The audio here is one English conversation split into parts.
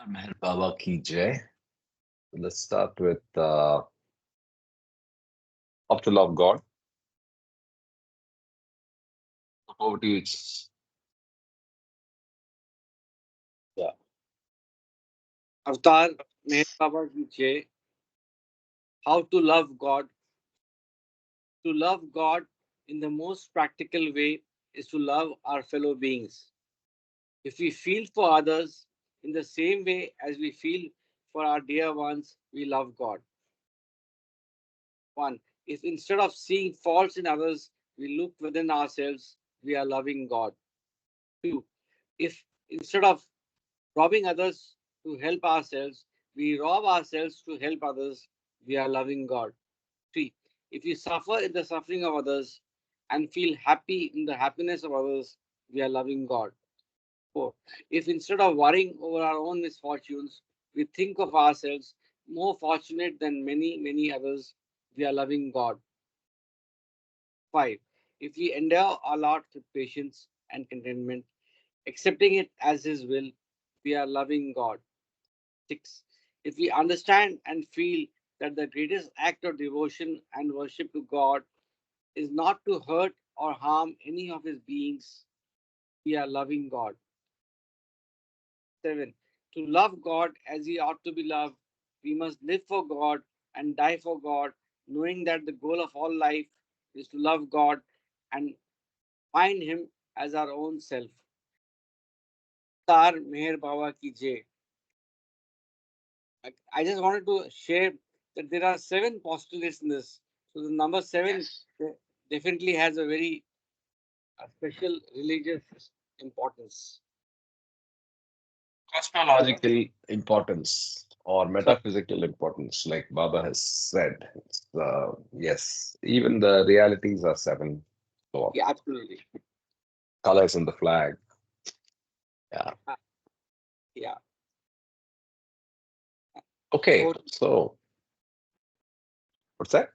Meher Baba ki jai. Let's start with how to love God. Over to you. Yeah. Avatar Meher Baba ki Jai. How to love God. To love God in the most practical way is to love our fellow beings. If we feel for others in the same way as we feel for our dear ones, we love God. One, if instead of seeing faults in others, we look within ourselves, we are loving God. Two, if instead of robbing others to help ourselves, we rob ourselves to help others, we are loving God. Three, if we suffer in the suffering of others and feel happy in the happiness of others, we are loving God. Four, if instead of worrying over our own misfortunes, we think of ourselves more fortunate than many others, we are loving God. Five, if we endure our lot with patience and contentment, accepting it as His will, we are loving God. Six, if we understand and feel that the greatest act of devotion and worship to God is not to hurt or harm any of His beings, we are loving God. Seven, to love God as He ought to be loved, we must live for God and die for God, knowing that the goal of all life is to love God and find Him as our own self. Tar Meher Baba ki Jai. I just wanted to share that there are seven postulates in this. So the number seven definitely has a very special religious importance. Cosmological importance or Sorry. metaphysical importance, like Baba has said. Yes, even the realities are seven. So, Yeah, absolutely. colors in the flag. Yeah. Uh, yeah. Okay. Over, So, what's that?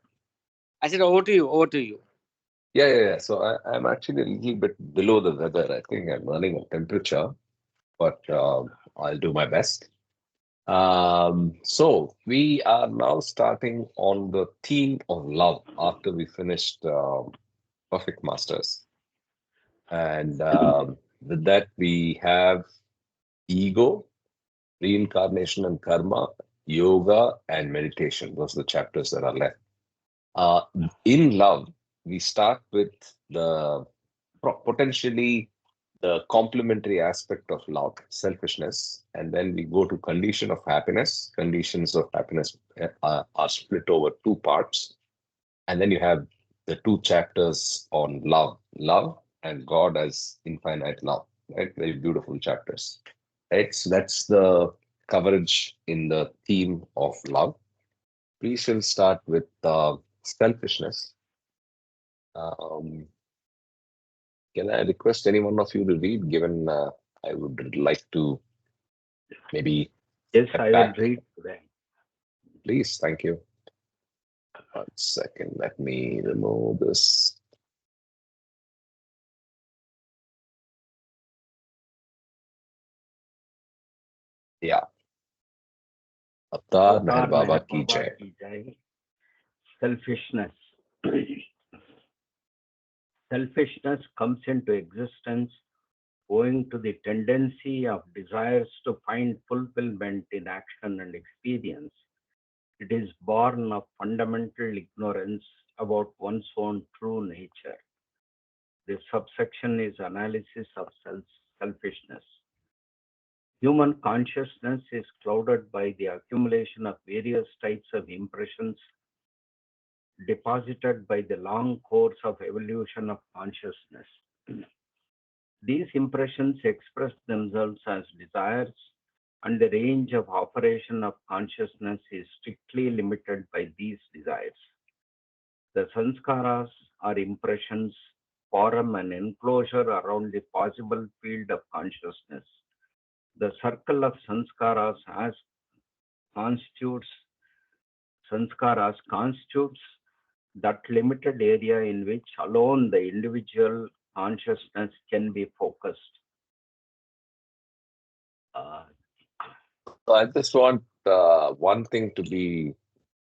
I said over to you. Over to you. Yeah. So, I'm actually a little bit below the weather. I think I'm running a temperature, but I'll do my best. So we are now starting on the theme of love after we finished Perfect Masters. And with that, we have ego, reincarnation and karma, yoga, and meditation. Those are the chapters that are left. Uh, in love, we start with the potentially the complementary aspect of love, selfishness, and then we go to condition of happiness. Conditions of happiness are split over two parts, and then you have the two chapters on love and God as infinite love. Right, very beautiful chapters. Right, so that's the coverage in the theme of love. We shall start with selfishness. Um, Can I request any one of you to read, given I would like to maybe Yes, step I will back? read today. Please, thank you. 1 second, let me remove this. Yeah, Avatar Meher Avatar Baba Meher ki Baba jai. ki Jai. Selfishness. Selfishness comes into existence owing to the tendency of desires to find fulfillment in action and experience. It is born of fundamental ignorance about one's own true nature. The subsection is analysis of selfishness. Human consciousness is clouded by the accumulation of various types of impressions deposited by the long course of evolution of consciousness. These impressions express themselves as desires, and the range of operation of consciousness is strictly limited by these desires. The sanskaras are impressions, form an enclosure around the possible field of consciousness. The circle of constitutes constitutes that limited area in which alone the individual consciousness can be focused. Uh, I just want one thing to be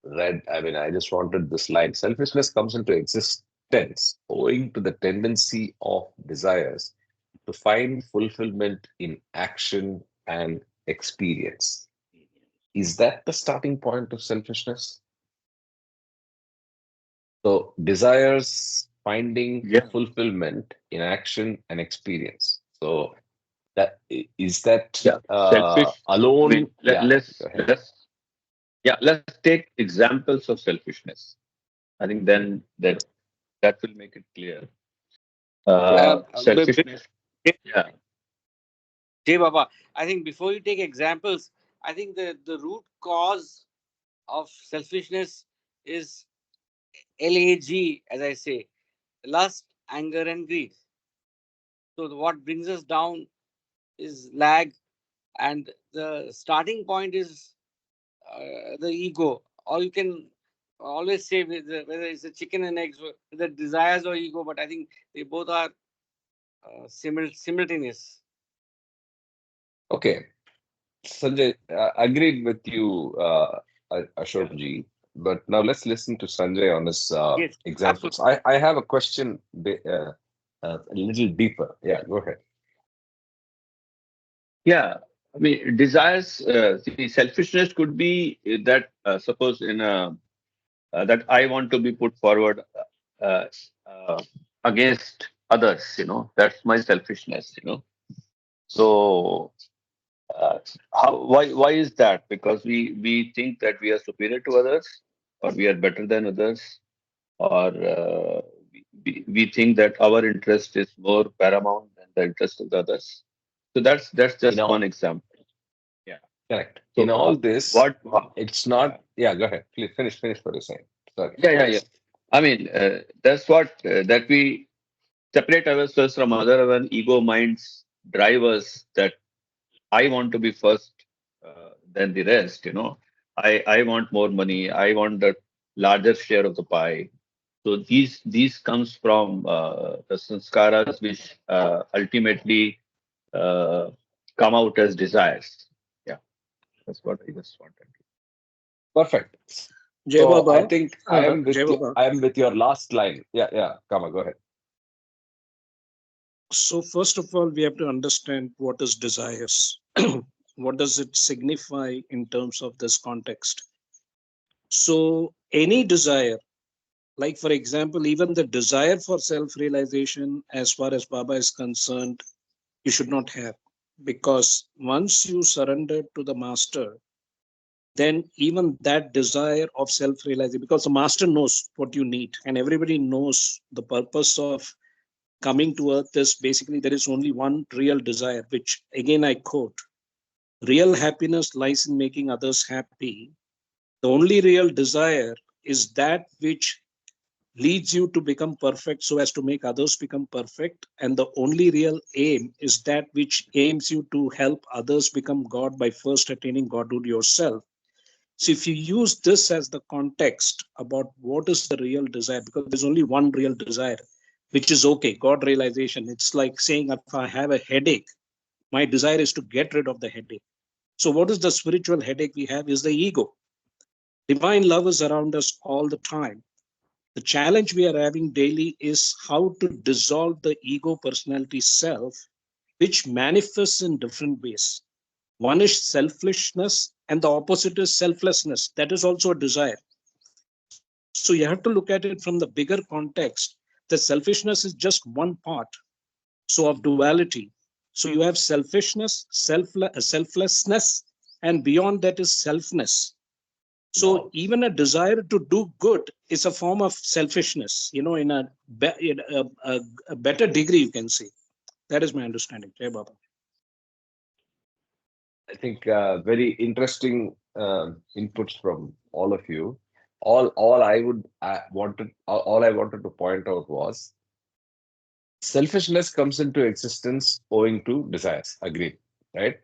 read. I mean, I just wanted this line. Selfishness comes into existence owing to the tendency of desires to find fulfillment in action and experience. Is that the starting point of selfishness? So, desires finding Yeah. fulfillment in action and experience. So, that is that Yeah. Selfish. I alone? mean, Yeah, go ahead. let's take examples of selfishness. I think then that will make it clear. Okay. Selfishness. Yeah. Jay Baba, I think before you take examples, I think the root cause of selfishness is LAG, as I say, lust, anger, and greed. So what brings us down is lag, and the starting point is the ego. Or you can always say whether it's a chicken and eggs, whether desires or ego, but I think they both are simultaneous. Okay. Sanjay, agreed with you, Yeah. Ashok ji. But now let's listen to Sanjay on his Yes, examples. absolutely. I have a question a little deeper. Yeah, go ahead. Yeah. I mean, desires. See, selfishness could be that. Suppose in a that I want to be put forward uh, uh, against others. That's my selfishness. So why is that? Because we think that we are superior to others, or we are better than others, or we think that our interest is more paramount than the interest of the others. So that's In just one all, example. Yeah. correct. So In all this, what? it's Yeah. not. Yeah, go ahead. Please finish what you're saying. Sorry. Yeah. I mean, that's what that we separate ourselves from other when ego minds drive us that I want to be first than the rest. I want more money. I want the larger share of the pie. So these comes from the sanskaras, which ultimately uh, come out as desires. Yeah, that's what I just wanted. Perfect. Jai So I Baba, think Jai Baba. I am with your last line. Yeah. Come on, go ahead. So first of all, we have to understand what is desires. What does it signify in terms of this context? So any desire, like for example, even the desire for self-realization, as far as Baba is concerned, you should not have, because once you surrender to the master, then even that desire of self-realization, because the master knows what you need, and everybody knows the purpose of coming to earth is basically there is only one real desire, which again I quote: real happiness lies in making others happy. The only real desire is that which leads you to become perfect so as to make others become perfect. And the only real aim is that which aims you to help others become God by first attaining Godhood yourself. So if you use this as the context about what is the real desire, because there's only one real desire, which is okay, God realization. It's like saying if I have a headache, my desire is to get rid of the headache. So what is the spiritual headache we have is the ego. Divine love is around us all the time. The challenge we are having daily is how to dissolve the ego personality self, which manifests in different ways. One is selfishness, and the opposite is selflessness. That is also a desire. So you have to look at it from the bigger context. The selfishness is just one part. So of duality. So you have selfishness, selflessness, and beyond that is selfness. So Wow. even a desire to do good is a form of selfishness, in a better degree, you can say. That is my understanding. Jai Baba. I think very interesting inputs from all of you. All I would wanted all I wanted to point out was selfishness comes into existence owing to desires. Agreed, right?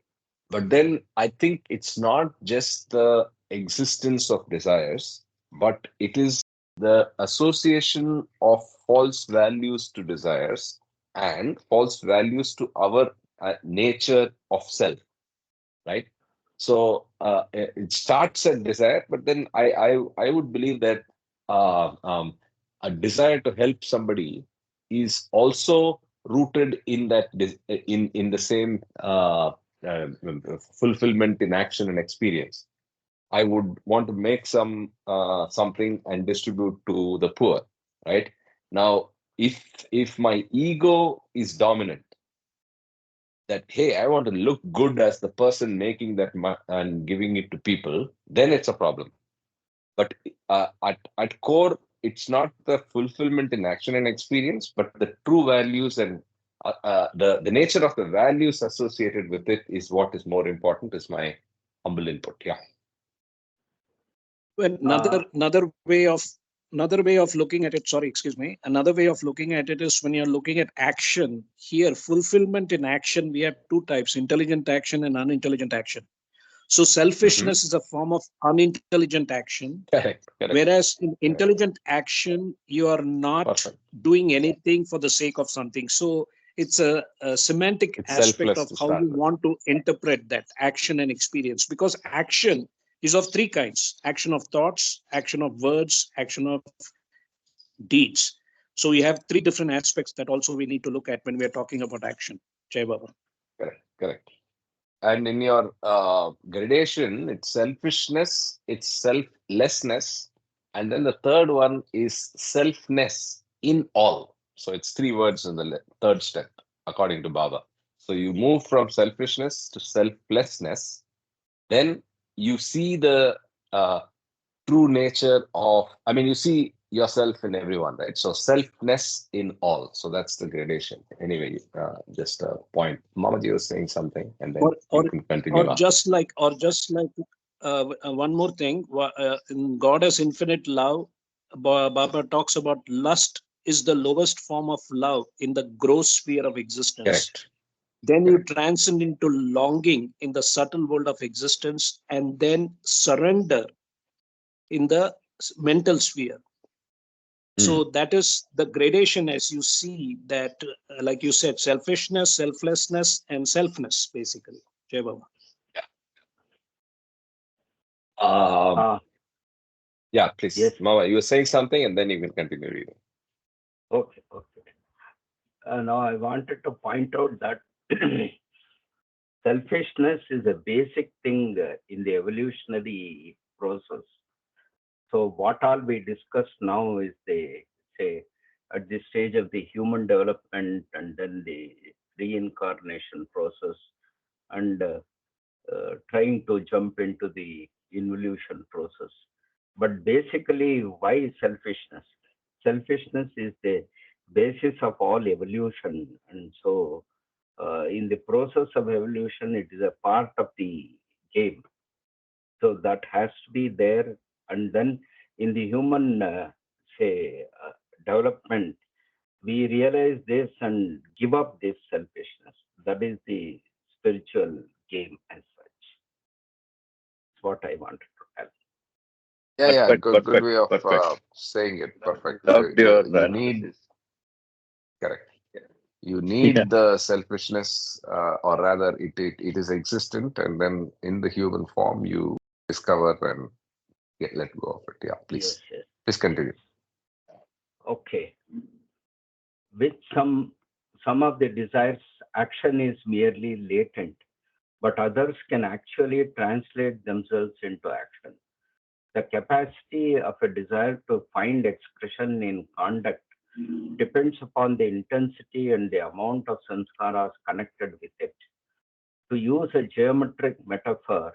But then I think it's not just the existence of desires, but it is the association of false values to desires and false values to our nature of self, right? So it starts at desire, but then I would believe that a desire to help somebody is also rooted in in the same uh, fulfillment in action and experience. I would want to make something and distribute to the poor, right? Now, if my ego is dominant, that hey, I want to look good as the person making and giving it to people, then it's a problem. But at core, it's not the fulfillment in action and experience, but the true values and the nature of the values associated with it is what is more important. Is my humble input. Yeah. Well, another way of looking at it. Sorry, excuse me. Another way of looking at it is when you're looking at action. Here, fulfillment in action, we have two types: intelligent action and unintelligent action. So Mhm. selfishness is a form of unintelligent action, Correct. Correct. whereas in Correct. intelligent action, you are not Perfect. doing anything for the sake of something. So it's a semantic It's aspect selfless of to how you start with. want to interpret that action and experience, because action is of three kinds: action of thoughts, action of words, action of deeds. So we have three different aspects that also we need to look at when we are talking about action. Jai Baba. Correct. Correct. And in your gradation, it's selfishness, it's selflessness, and then the third one is selfness in all. So it's three words in the third step, according to Baba. So you move from selfishness to selflessness, then you see the uh, true nature of, I mean, you see yourself in everyone, right? So selfness in all. So that's the gradation. Anyway, just a point. Mamaji was saying something, and then or you or can or continue after. just like one more thing. In God as infinite love, Baba talks about lust is the lowest form of love in the gross sphere of existence. Correct. Then you Correct. transcend into longing in the subtle world of existence, and then surrender in the mental sphere. Mm. So that is the gradation, as you see that, like you said, selfishness, selflessness, and selfness, basically. Jai Baba. Um, Uh, yeah, yes. please, Mama, you were saying something, and then you can continue reading. Okay. Okay. Now I wanted to point out that selfishness is a basic thing in the evolutionary process. So what all we discussed now is the say at this stage of the human development and then the reincarnation process and trying to jump into the involution process. But basically, why selfishness? Selfishness is the basis of all evolution, and so in the process of evolution, it is a part of the game. So that has to be there, and then in the human say development, we realize this and give up this selfishness. That is the spiritual game as such. That's what I wanted to tell. Yeah, yeah, Perfect, good perfect, way of perfect. saying it. Perfect. Loved your You need analysis. correct. You Yeah. need the selfishness, or rather, it is existent, and then in the human form, you discover and let go of it. Yeah, Yes, please, yes, please yes. continue. Okay. With some of the desires, action is merely latent, but others can actually translate themselves into action. The capacity of a desire to find expression in conduct depends upon the intensity and the amount of sanskaras connected with it. To use a geometric metaphor,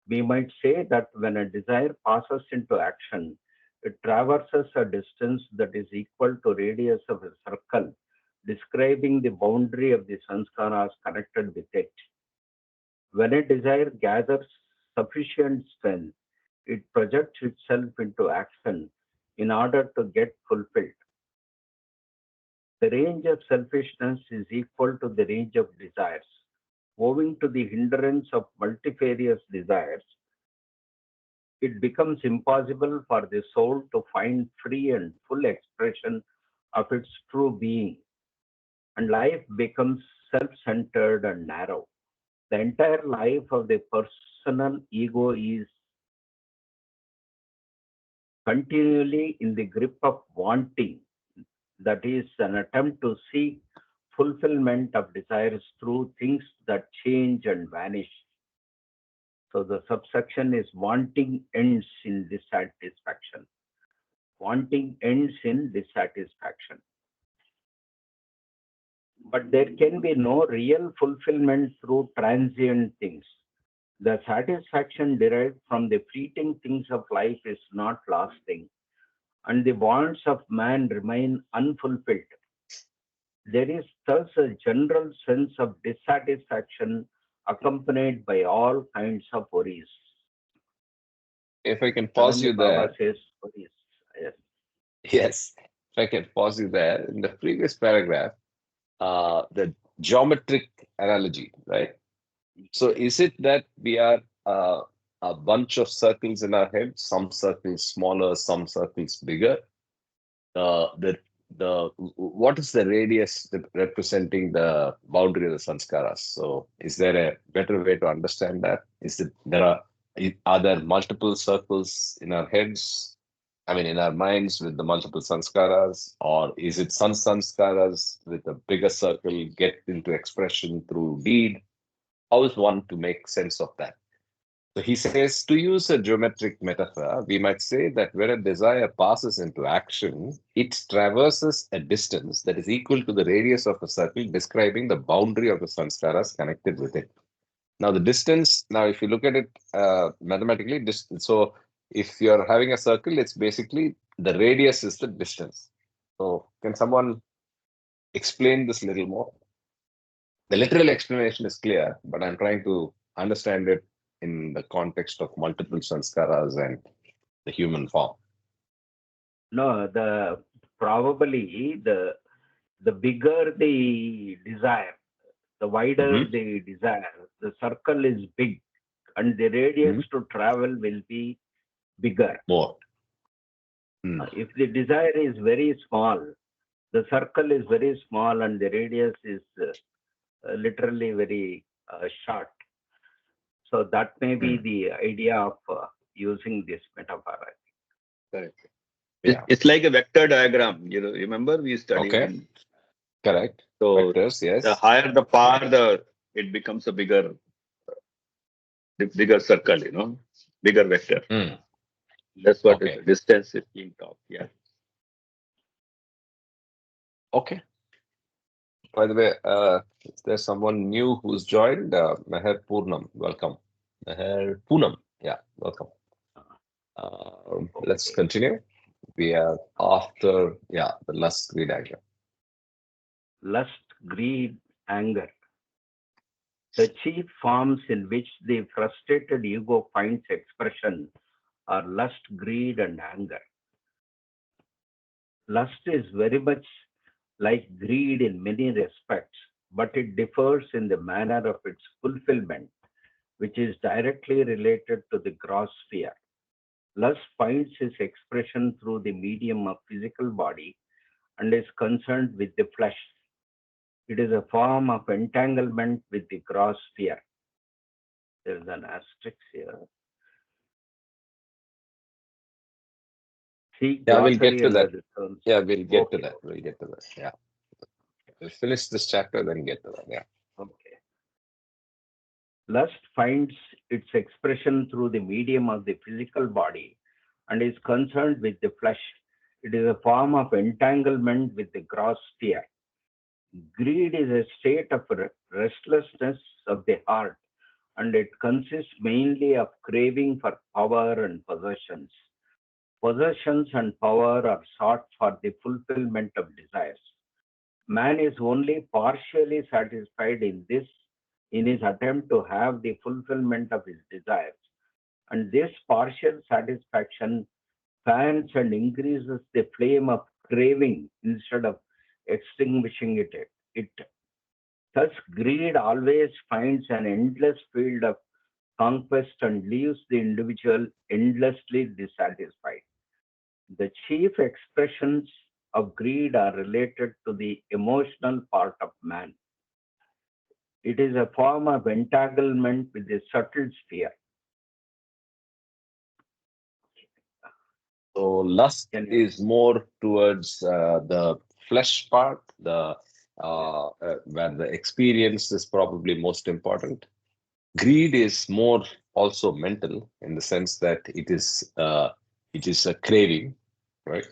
we might say that when a desire passes into action, it traverses a distance that is equal to radius of a circle, describing the boundary of the sanskaras connected with it. When a desire gathers sufficient strength, it projects itself into action in order to get fulfilled. The range of selfishness is equal to the range of desires. Owing to the hindrance of multifarious desires, it becomes impossible for the soul to find free and full expression of its true being, and life becomes self centered and narrow. The entire life of the personal ego is continually in the grip of wanting, that is, an attempt to seek fulfillment of desires through things that change and vanish. So the subsection is wanting ends in dissatisfaction. Wanting ends in dissatisfaction. But there can be no real fulfillment through transient things. The satisfaction derived from the fleeting things of life is not lasting, and the wants of man remain unfulfilled. There is thus a general sense of dissatisfaction accompanied by all kinds of worries. If I can pause Suddenly, you Baba there, says worries. Yes. yes, if I can pause you there, in the previous paragraph, the geometric analogy, right? So is it that we are a bunch of circles in our head, some circles smaller, some circles bigger? The what is the radius representing the boundary of the sanskaras? So is there a better way to understand that? Is it are there multiple circles in our heads? I mean, in our minds with the multiple sanskaras, or is it some sanskaras with a bigger circle get into expression through deed? How is one to make sense of that? So he says, to use a geometric metaphor, we might say that when a desire passes into action, it traverses a distance that is equal to the radius of a circle, describing the boundary of the sanskaras connected with it. Now, the distance, now, if you look at it mathematically, so if you're having a circle, it's basically the radius is the distance. So, can someone explain this a little more? The literal explanation is clear, but I'm trying to understand it in the context of multiple sanskaras and the human form. No, the probably the bigger the desire, the wider Mhm. the desire, the circle is big, and the radius Mhm. to travel will be bigger. More. Mm. If the desire is very small, the circle is very small, and the radius is literally very short. So that may be Mm. the idea of using this metaphor. Correct. Yeah. It's like a vector diagram. Remember we studied Okay. in. Correct. So Vectors. the Yes. higher the par, the it becomes a bigger circle. Bigger vector. Mm. That's what is Okay. the distance is being talked. Yeah. Okay. By the way, is there someone new who's joined? Meher Purnam. Welcome. Meher Poonam. Yeah. Welcome. Let's Okay. continue. We are after, yeah, the lust greed anger. Lust, greed, anger. The chief forms in which the frustrated ego finds expression are lust, greed, and anger. Lust is very much like greed in many respects, but it differs in the manner of its fulfillment, which is directly related to the gross sphere. Lust finds its expression through the medium of physical body and is concerned with the flesh. It is a form of entanglement with the gross sphere. There is an asterisk here. See Yeah, we'll get glossary to under that. the terms. Yeah, we'll get to Okay, that. We'll get to that. Yeah. We'll finish this chapter, then get to that. Yeah. okay. Lust finds its expression through the medium of the physical body and is concerned with the flesh. It is a form of entanglement with the gross sphere. Greed is a state of restlessness of the heart, and it consists mainly of craving for power and possessions. Possessions and power are sought for the fulfillment of desires. Man is only partially satisfied in this in his attempt to have the fulfillment of his desires. And this partial satisfaction fans and increases the flame of craving instead of extinguishing it. Thus, greed always finds an endless field of conquest and leaves the individual endlessly dissatisfied. The chief expressions of greed are related to the emotional part of man. It is a form of entanglement with a subtle sphere. So lust Can you? is more towards the flesh part, the where the experience is probably most important. Greed is more also mental in the sense that it is a craving, right?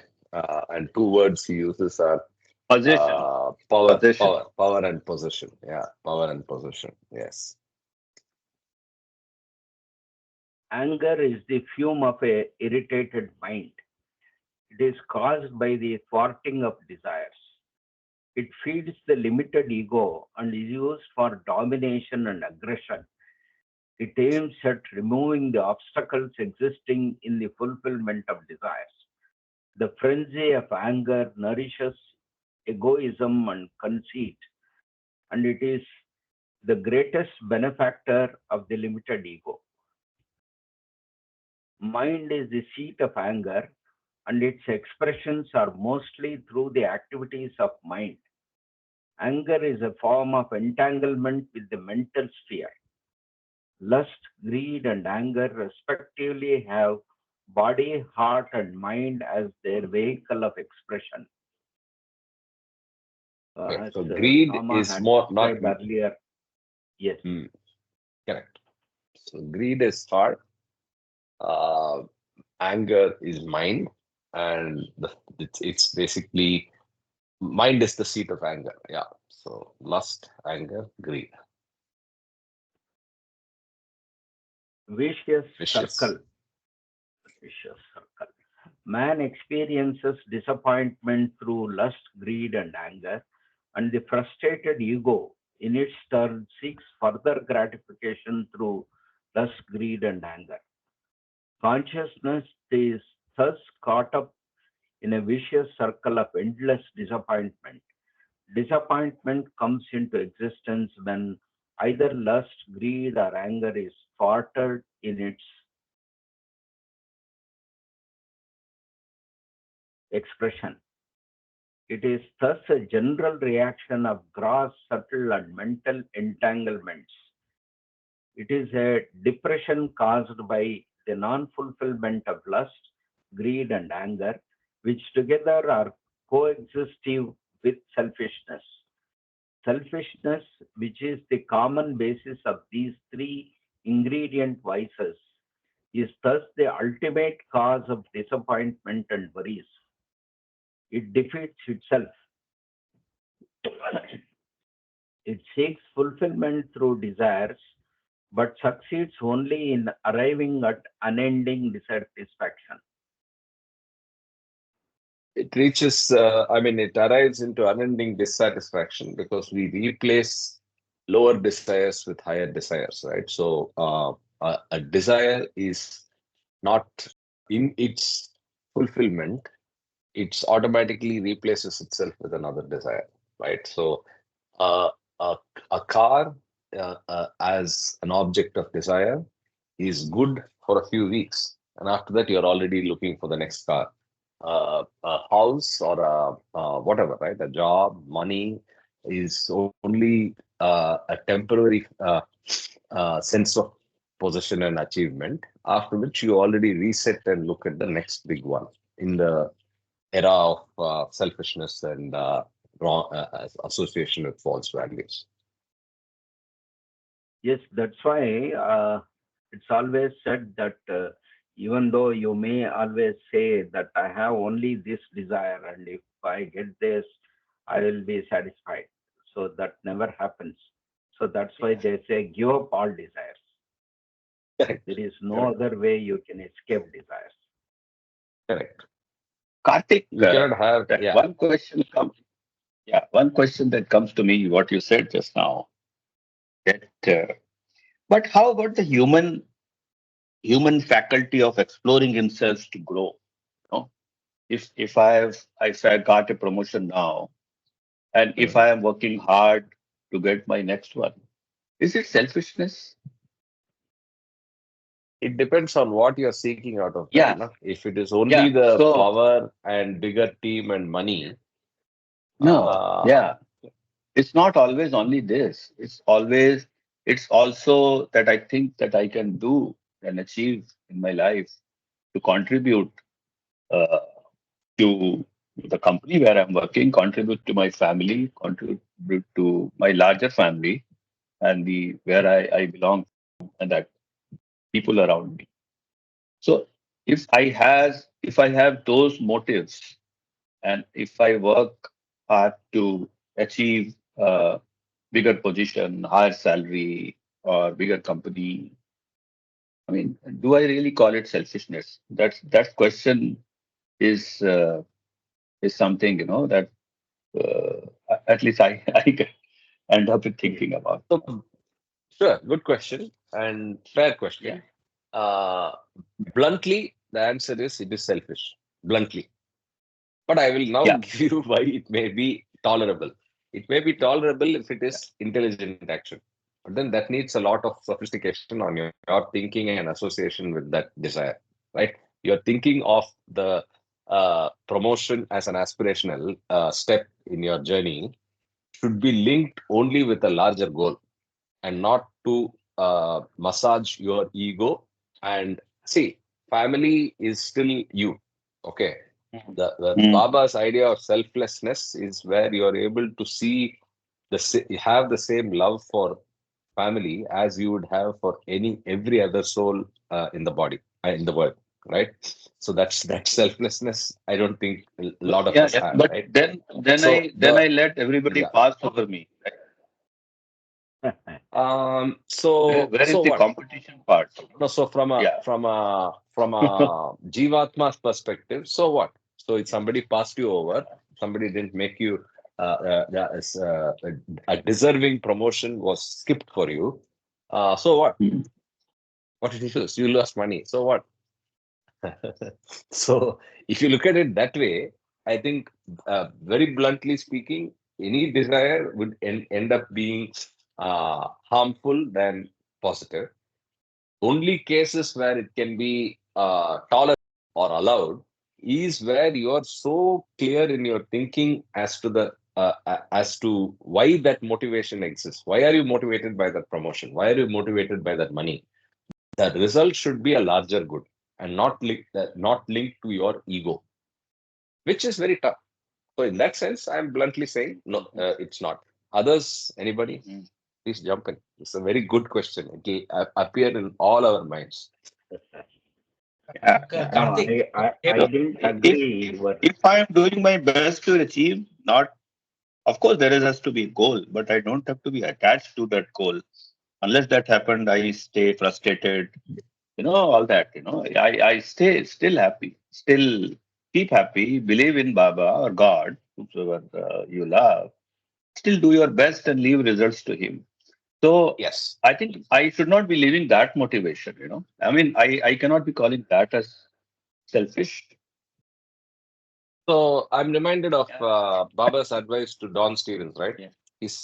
And two words he uses are Possession. power, Possession. power and possession. Yeah, power and possession. Yes. Anger is the fume of a irritated mind. It is caused by the thwarting of desires. It feeds the limited ego and is used for domination and aggression. It aims at removing the obstacles existing in the fulfillment of desires. The frenzy of anger nourishes egoism and conceit, and it is the greatest benefactor of the limited ego. Mind is the seat of anger, and its expressions are mostly through the activities of mind. Anger is a form of entanglement with the mental sphere. Lust, greed, and anger respectively have body, heart, and mind as their vehicle of expression. Okay. As So greed Rama is had more not described earlier, yes, correct. So greed is heart, uh, anger is mind, and it's basically mind is the seat of anger. Yeah. So lust, anger, greed, vicious vicious. circle. Vicious circle. Man experiences disappointment through lust, greed, and anger, and the frustrated ego, in its turn, seeks further gratification through lust, greed, and anger. Consciousness is thus caught up in a vicious circle of endless disappointment. Disappointment comes into existence when either lust, greed, or anger is thwarted in its expression. It is thus a general reaction of gross, subtle, and mental entanglements. It is a depression caused by the non fulfillment of lust, greed, and anger, which together are coexistive with selfishness. Selfishness, which is the common basis of these three ingredient vices, is thus the ultimate cause of disappointment and worries. It defeats itself. It seeks fulfillment through desires, but succeeds only in arriving at unending dissatisfaction. It reaches. I mean, it arrives into unending dissatisfaction because we replace lower desires with higher desires, right? So a desire is not in its fulfillment, it's automatically replaces itself with another desire, right? So uh, a, a car as an object of desire is good for a few weeks, and after that you're already looking for the next car. A house or whatever, right? A job, money is only a temporary sense of possession and achievement, after which you already reset and look at the next big one in the era of selfishness and wrong association with false values. Yes, that's why it's always said that even though you may always say that I have only this desire, and if I get this, I will be satisfied. So that never happens. So that's why they say give up all desires. Correct. There is no Correct. other way you can escape desires. Correct. Karthik, You cannot have, that yeah. one question comes. Yeah, one question that comes to me, what you said just now. That, but how about the human faculty of exploring himself to grow? You know, if I got a promotion now, and if Mm. I am working hard to get my next one, is it selfishness? It depends on what you're seeking out of that. Yeah, No? If it is only yeah. the So power and bigger team and money, no, uh, yeah. it's not always only this. It's also that I think that I can do and achieve in my life to contribute uh, to the company where I'm working, contribute to my family, contribute to my larger family and the where I belong and that people around me. So if I have those motives and if I work hard to achieve a bigger position, higher salary, or bigger company, I mean, do I really call it selfishness? That question is uh, is something that at least I I end up with thinking about. So, sure, good question and fair Yeah, question. Uh, Bluntly, the answer is it is selfish. Bluntly. But I will now yeah, give you why it may be tolerable. It may be tolerable if it is intelligent action. But then that needs a lot of sophistication on your thinking and association with that desire, right? You're thinking of the promotion as an aspirational step in your journey should be linked only with a larger goal and not to massage your ego. And see, family is still you. Okay. The mm, Baba's idea of selflessness is where you're able to see you have the same love for family as you would have for every other soul in the body in the world, right? So that's selflessness. I don't think a lot of yeah, us yeah. have, But right? So then I let everybody yeah. pass over me. Right? Where is So the what? competition part? No, so Yeah. from a Jivatma's perspective, so what? So if somebody passed you over, somebody didn't make you a deserving promotion was skipped for you. So what? Mm. What did you lose? You lost money. So what? So if you look at it that way, I think very bluntly speaking, any desire would end up being harmful than positive. Only cases where it can be tolerated or allowed is where you are so clear in your thinking as to the as to why that motivation exists. Why are you motivated by that promotion? Why are you motivated by that money? The result should be a larger good and not linked to your ego, which is very tough. So in that sense, I'm bluntly saying no, it's not. Others, anybody, Mhm. please jump in. It's a very good question. It will appear in all our minds. Yeah, No, yeah. I So didn't if agree. if I am doing my best to achieve, not of course there has to be a goal, but I don't have to be attached to that goal. Unless that happened, I stay frustrated. All that. I stay still happy, still keep happy, believe in Baba or God, whoever you love. Still do your best and leave results to Him. So Yes. I think I should not be leaving that motivation. I mean, I cannot be calling that as selfish. So I'm reminded of Yeah, Baba's advice to Don Stevens, right? yeah,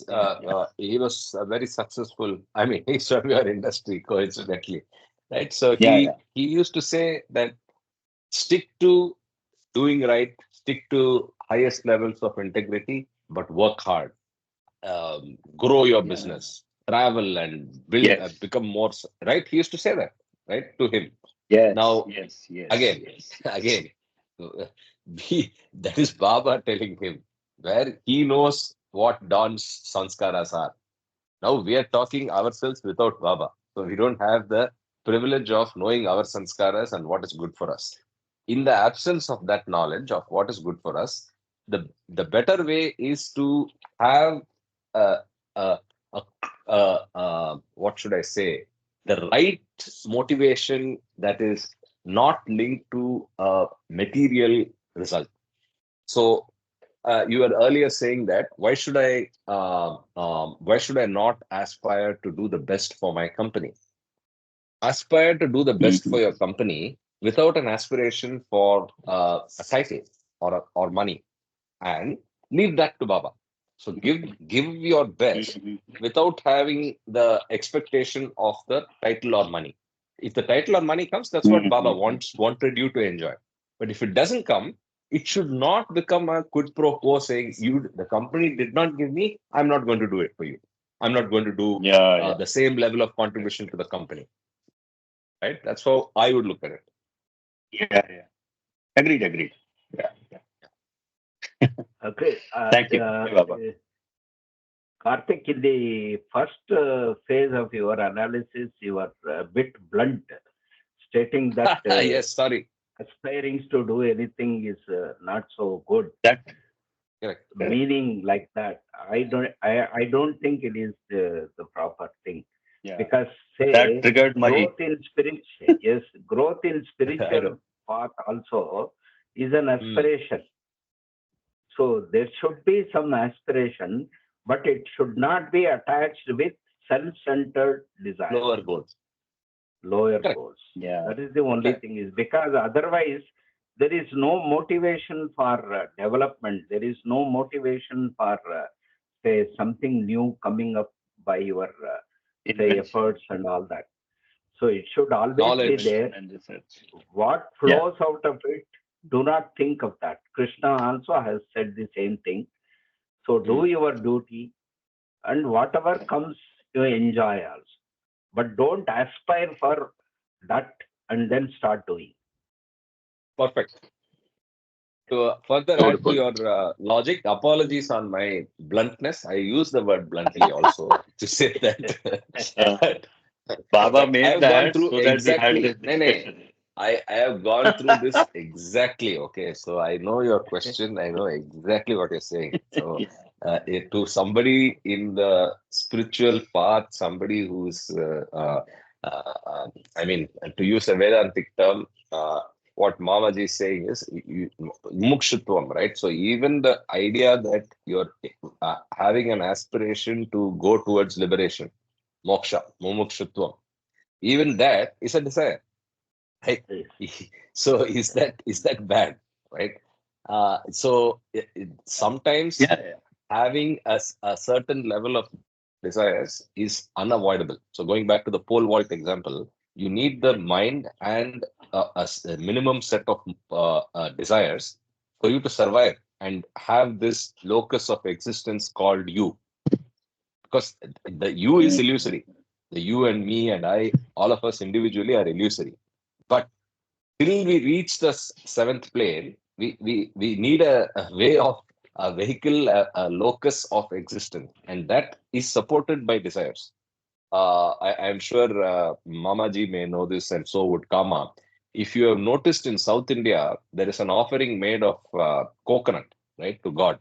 yeah, yeah. He was very successful. I mean, he's from your industry, coincidentally, right? So Yeah, yeah. he used to say that stick to doing right, stick to highest levels of integrity, but work hard, grow your Yeah. business, travel and build, Yes. become more. Right? He used to say that, right, to him. Yes. Now Yes. Yes. again, Yes. again, that is Baba telling him where he knows what Don's sanskaras are. Now we are talking ourselves without Baba. So we don't have the privilege of knowing our sanskaras and what is good for us. In the absence of that knowledge of what is good for us, the better way is to have a, a, what should I say, the right motivation that is not linked to a material result. So you were earlier saying that why should I not aspire to do the best for my company? Aspire to do the best for Mhm. your company without an aspiration for a title or money, and leave that to Baba. So give your best Mhm. without having the expectation of the title or money. If the title or money comes, that's what Baba Mhm. wanted you to enjoy. But if it doesn't come, it should not become a quid pro quo saying the company did not give me, I'm not going to do it for you. I'm not going to do Yeah, the same level of contribution to the company. Right? That's how I would look at it. yeah. Agreed. Yeah. Okay. Thank you. Baba. Karthik, in the first phase of your analysis, you were a bit blunt, stating that Yes, sorry. aspiring to do anything is not so good. That Correct. Meaning like that, I don't think it is the proper thing. yeah. Because That say triggered my growth in spirit, yes, growth in I spiritual know. path also is an Hmm. aspiration. So there should be some aspiration, but it should not be attached with self-centered desires, Lower goals. lower Correct. goals. yeah. That is the only Correct. thing is because otherwise there is no motivation for development. There is no motivation for say something new coming up by your say Invention efforts and all that. So it should always be Knowledge. there. and research. What Yeah. flows out of it, do not think of that. Krishna also has said the same thing. So do Hmm. your duty, and whatever comes, you enjoy also. But don't aspire for that and then start doing. Perfect. To further add to Beautiful. your logic, apologies on my bluntness. I use the word bluntly also to say Uh, that. Baba But I made have gone that through so that we had exactly. this No, no. discussion. I have gone through this exactly. Okay, so I know your question. I know exactly what you're saying. So, Yeah. to somebody in the spiritual path, somebody who's, I mean, to use a Vedantic term, what Mamaji is saying is mukshutvam, right? So, even the idea that you're having an aspiration to go towards liberation, moksha, mumukshutvam, even that is a desire. Right? Yes. So is that bad, right? So sometimes Yeah. having a certain level of desires is unavoidable. So going back to the pole vault example, you need the mind and a minimum set of desires for you to survive and have this locus of existence called you, because the you is illusory. The you and me and I, all of us individually are illusory. But till we reach the seventh plane, we need a way of a vehicle, a locus of existence, and that is supported by desires. I'm sure Mamaji may know this, and so would Kama. If you have noticed in South India, there is an offering made of coconut, right, to God.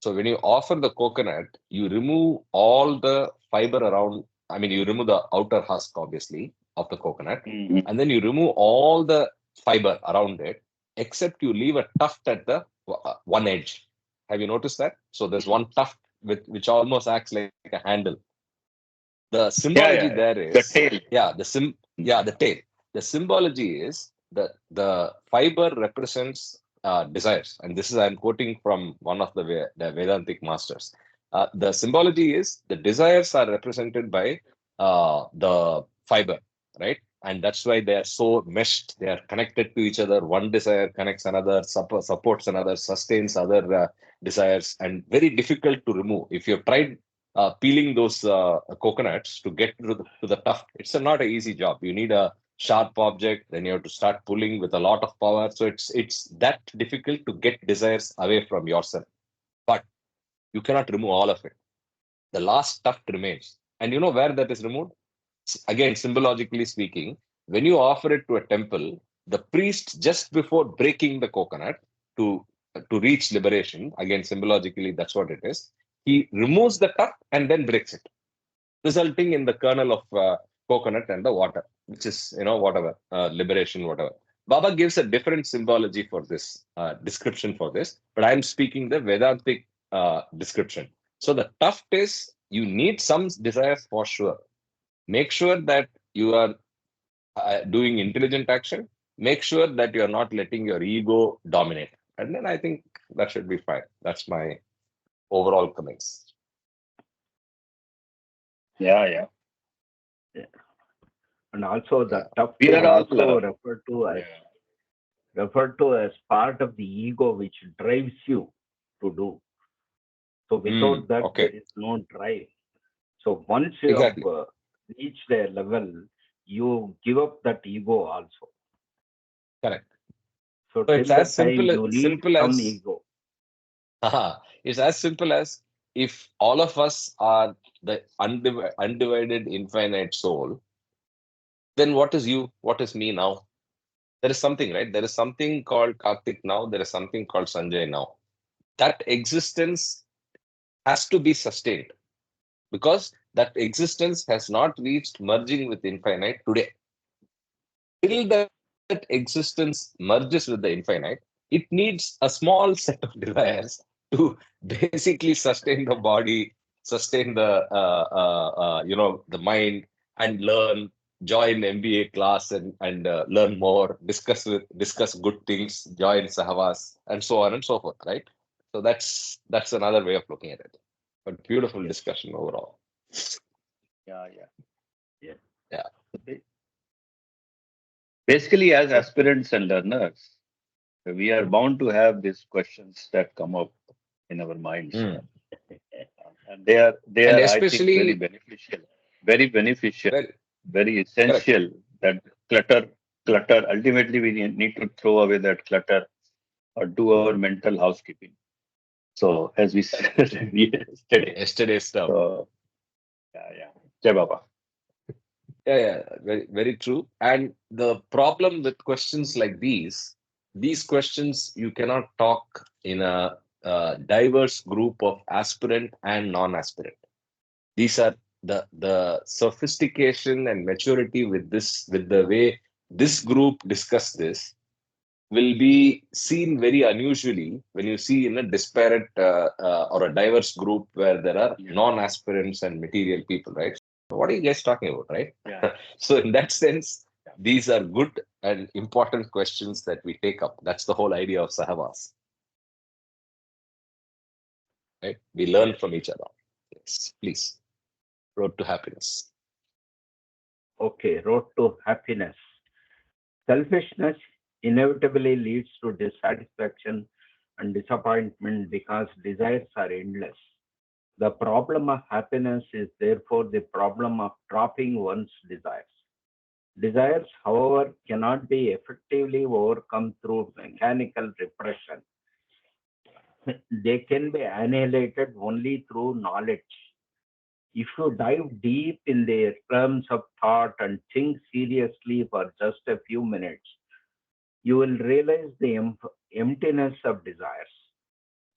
So when you offer the coconut, you remove all the fiber around. I mean, you remove the outer husk, obviously, of the coconut, Mhm. and then you remove all the fiber around it, except you leave a tuft at the one edge. Have you noticed that? So there's one tuft which almost acts like a handle. The symbology Yeah. there The is, tail. the tail. The symbology is the fiber represents desires, and this is I'm quoting from one of the Vedantic masters. The symbology is the desires are represented by the fiber, right? And that's why they are so meshed. They are connected to each other. One desire connects another, supports another, sustains other desires, and very difficult to remove. If you've tried peeling those coconuts to get to the tuft, it's not an easy job. You need a sharp object, then you have to start pulling with a lot of power. So it's that difficult to get desires away from yourself. But you cannot remove all of it. The last tuft remains. And you know where that is removed? Again, symbologically speaking, when you offer it to a temple, the priest, just before breaking the coconut to to reach liberation, again symbologically, that's what it is. He removes the tuft and then breaks it, resulting in the kernel of coconut and the water, which is whatever liberation, whatever. Baba gives a different symbology for this description for this, but I'm speaking the Vedantic description. So the tuft is you need some desires for sure. Make sure that you are doing intelligent action. Make sure that you are not letting your ego dominate, and then I think that should be fine. That's my overall comments. Yeah. Yeah. And also Yeah. the tuft We is are all. also referred to as Yeah. referred to as part of the ego which drives you to do. So without that, Okay, there is no drive. So once you have exactly. reached a level, you give up that ego also. Correct. So So it's till as that time, simple you need simple some as ego. it's as simple as if all of us are the undivided infinite soul, then what is you? What is me now? There is something, right? There is something called Karthik now. There is something called Sanjay now. That existence has to be sustained because that existence has not reached merging with infinite today. Till that existence merges with the infinite, it needs a small set of desires to basically sustain the body, sustain the the mind, and learn, join MBA class and learn more, discuss good things, join Sahavas, and so on and so forth, right? So that's another way of looking at it. But beautiful Yes, discussion overall. Yeah, yeah. yes. Yeah. Ba- Basically, as So, aspirants and learners, we are bound to have these questions that come up in our minds, Mm. and they are, And I think, very especially, beneficial, very beneficial, well, very correct. essential. That clutter. Ultimately, we need to throw away that clutter or do our mental housekeeping. So, as we said yesterday, Yesterday's stuff. so yeah, yeah. Jai Baba. Yeah, yeah, very, very true. And the problem with questions like these questions you cannot talk in a, diverse group of aspirant and non-aspirant. These are the sophistication and maturity with this, with the way this group discuss this, will be seen very unusually when you see in a disparate or a diverse group where there are Yeah, non-aspirants and material people, right? So what are you guys talking about, right? yeah, So in that sense, yeah. these are good and important questions that we take up. That's the whole idea of Sahavas, right? We learn yes. from each other. Yes, please. Road to happiness. Okay, road to happiness. Selfishness inevitably leads to dissatisfaction and disappointment because desires are endless. The problem of happiness is therefore the problem of dropping one's desires. Desires, however, cannot be effectively overcome through mechanical repression. They can be annihilated only through knowledge. If you dive deep in the realms of thought and think seriously for just a few minutes, you will realize the emptiness of desires.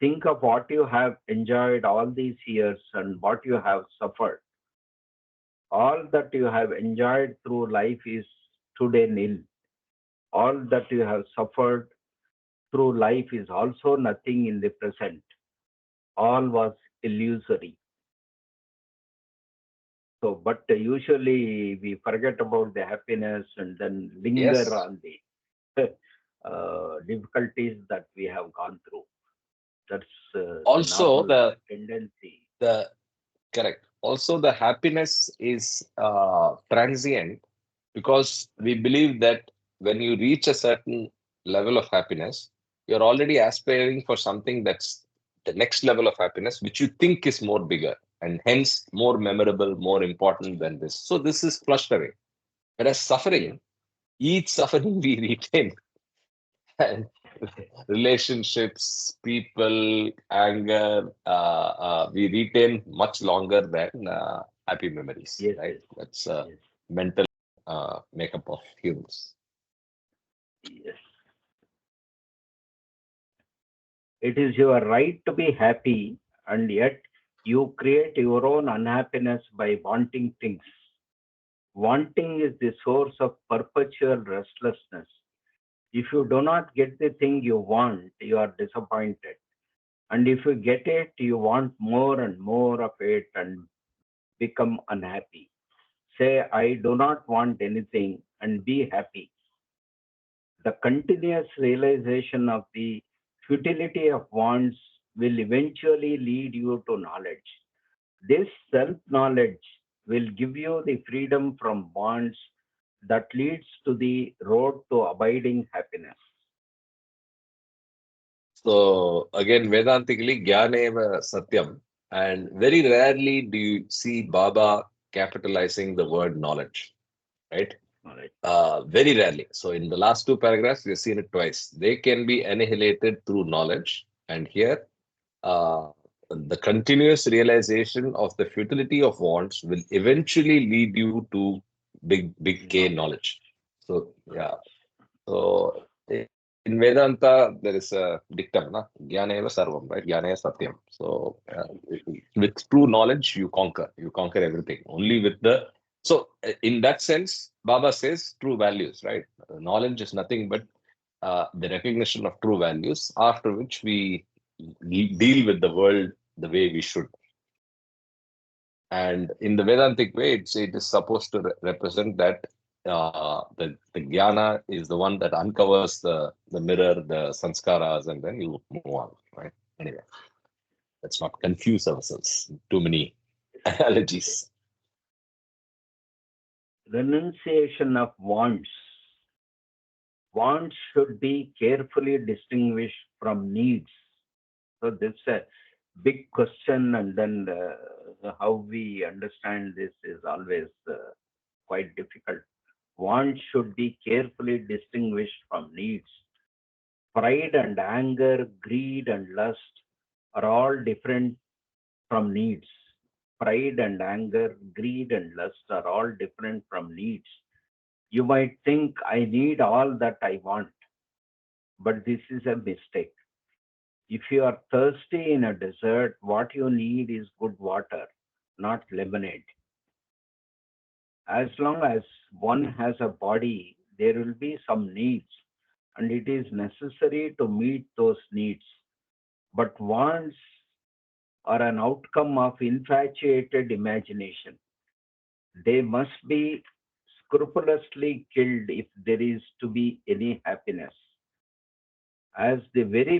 Think of what you have enjoyed all these years and what you have suffered. All that you have enjoyed through life is today nil. All that you have suffered through life is also nothing in the present. All was illusory. So, but usually we forget about the happiness and then linger Yes. on the difficulties that we have gone through. That's the Also, normal the tendency. the correct. Also, the happiness is transient because we believe that when you reach a certain level of happiness, you're already aspiring for something that's the next level of happiness, which you think is more bigger and hence more memorable, more important than this. So this is flushed away. Whereas Yes, suffering, each suffering we retain, and relationships, people, anger, we retain much longer than happy memories, yes, right? yes, That's yes, mental makeup of humans. yes. It is your right to be happy, and yet you create your own unhappiness by wanting things. Wanting is the source of perpetual restlessness. If you do not get the thing you want, you are disappointed. And if you get it, you want more and more of it and become unhappy. Say, I do not want anything and be happy. The continuous realization of the futility of wants will eventually lead you to knowledge. This self knowledge will give you the freedom from wants that leads to the road to abiding happiness. So again, Vedantically, Jnaneva Satyam. And very rarely do you see Baba capitalizing the word knowledge, right? All right. Very rarely. So in the last two paragraphs, we've seen it twice. They can be annihilated through knowledge. And here, uh, the continuous realization of the futility of wants will eventually lead you to big K knowledge. So yeah. So in Vedanta, there is a dictum, na? Jnana eva sarvam, right? Jnana eva satyam. So with true knowledge, you conquer. You conquer everything. Only with the in that sense, Baba says true values, right? Knowledge is nothing but the recognition of true values, after which we deal with the world the way we should. And in the Vedantic way, it is supposed to represent that the jnana is the one that uncovers the mirror, the sanskaras, and then you move on, right? Anyway, let's not confuse ourselves. Too many analogies. Renunciation of wants. Wants should be carefully distinguished from needs. So this is a big question, and then how we understand this is always quite difficult. Wants should be carefully distinguished from needs. Pride and anger, greed and lust are all different from needs. Pride and anger, greed and lust are all different from needs. You might think I need all that I want, but this is a mistake. If you are thirsty in a desert, what you need is good water, not lemonade. As long as one has a body, there will be some needs, and it is necessary to meet those needs. But wants are an outcome of infatuated imagination. They must be scrupulously killed if there is to be any happiness. As the very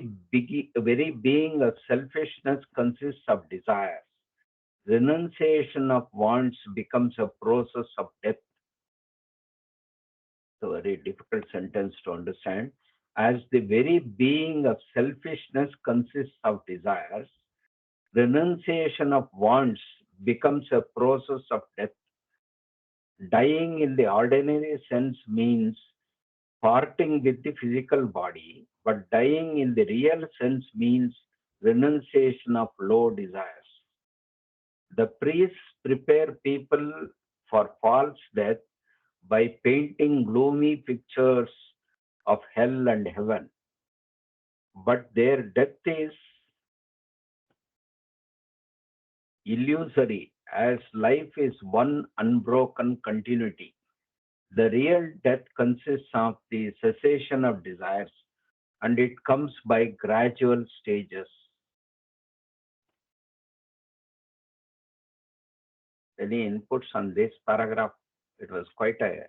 being of selfishness consists of desires, renunciation of wants becomes a process of death. It's a very difficult sentence to understand. As the very being of selfishness consists of desires, renunciation of wants becomes a process of death. Dying in the ordinary sense means parting with the physical body, but dying in the real sense means renunciation of low desires. The priests prepare people for false death by painting gloomy pictures of hell and heaven, but their death is illusory as life is one unbroken continuity. The real death consists of the cessation of desires, and it comes by gradual stages. Any inputs on this paragraph? It was quite a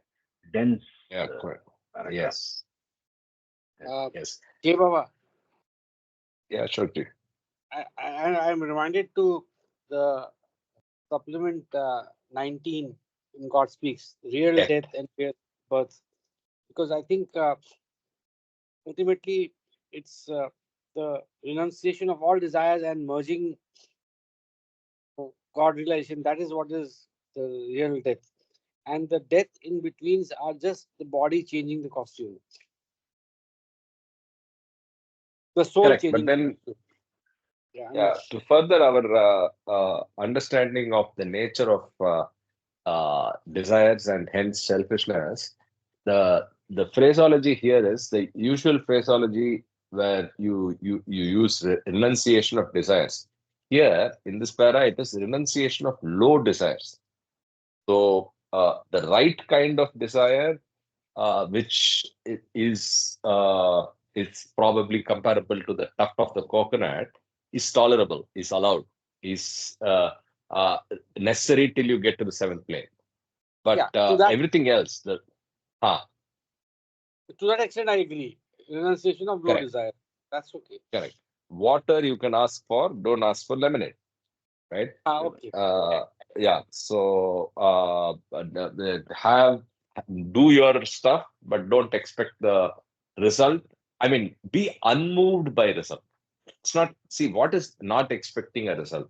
dense Yeah, correct. paragraph. Yes. Yes. Yes. Jay Baba, Yeah, sure. Too. I'm reminded to the supplement 19 in God Speaks, real Yeah, death and real birth. Because I think ultimately it's the renunciation of all desires and merging God realization. That is what is the real death. And the death in betweens are just the body changing the costume, the soul correct. But changing the then, costume. Yeah, I mean, yeah, to further our understanding of the nature of desires and hence selfishness, the phraseology here is the usual phraseology where you use renunciation of desires. Here in this para, it is renunciation of low desires. So the right kind of desire, which is probably comparable to the tuft of the coconut, is tolerable, is allowed, is uh, necessary till you get to the seventh plane. But yeah, to that everything else, ah, to that extent, I agree. Renunciation of low correct, desire. That's okay. correct. Water you can ask for, don't ask for lemonade, right? Ah, okay. Uh, yeah. So have do your stuff, but don't expect the result I mean, be unmoved by result. It's not, see, what is not expecting a result?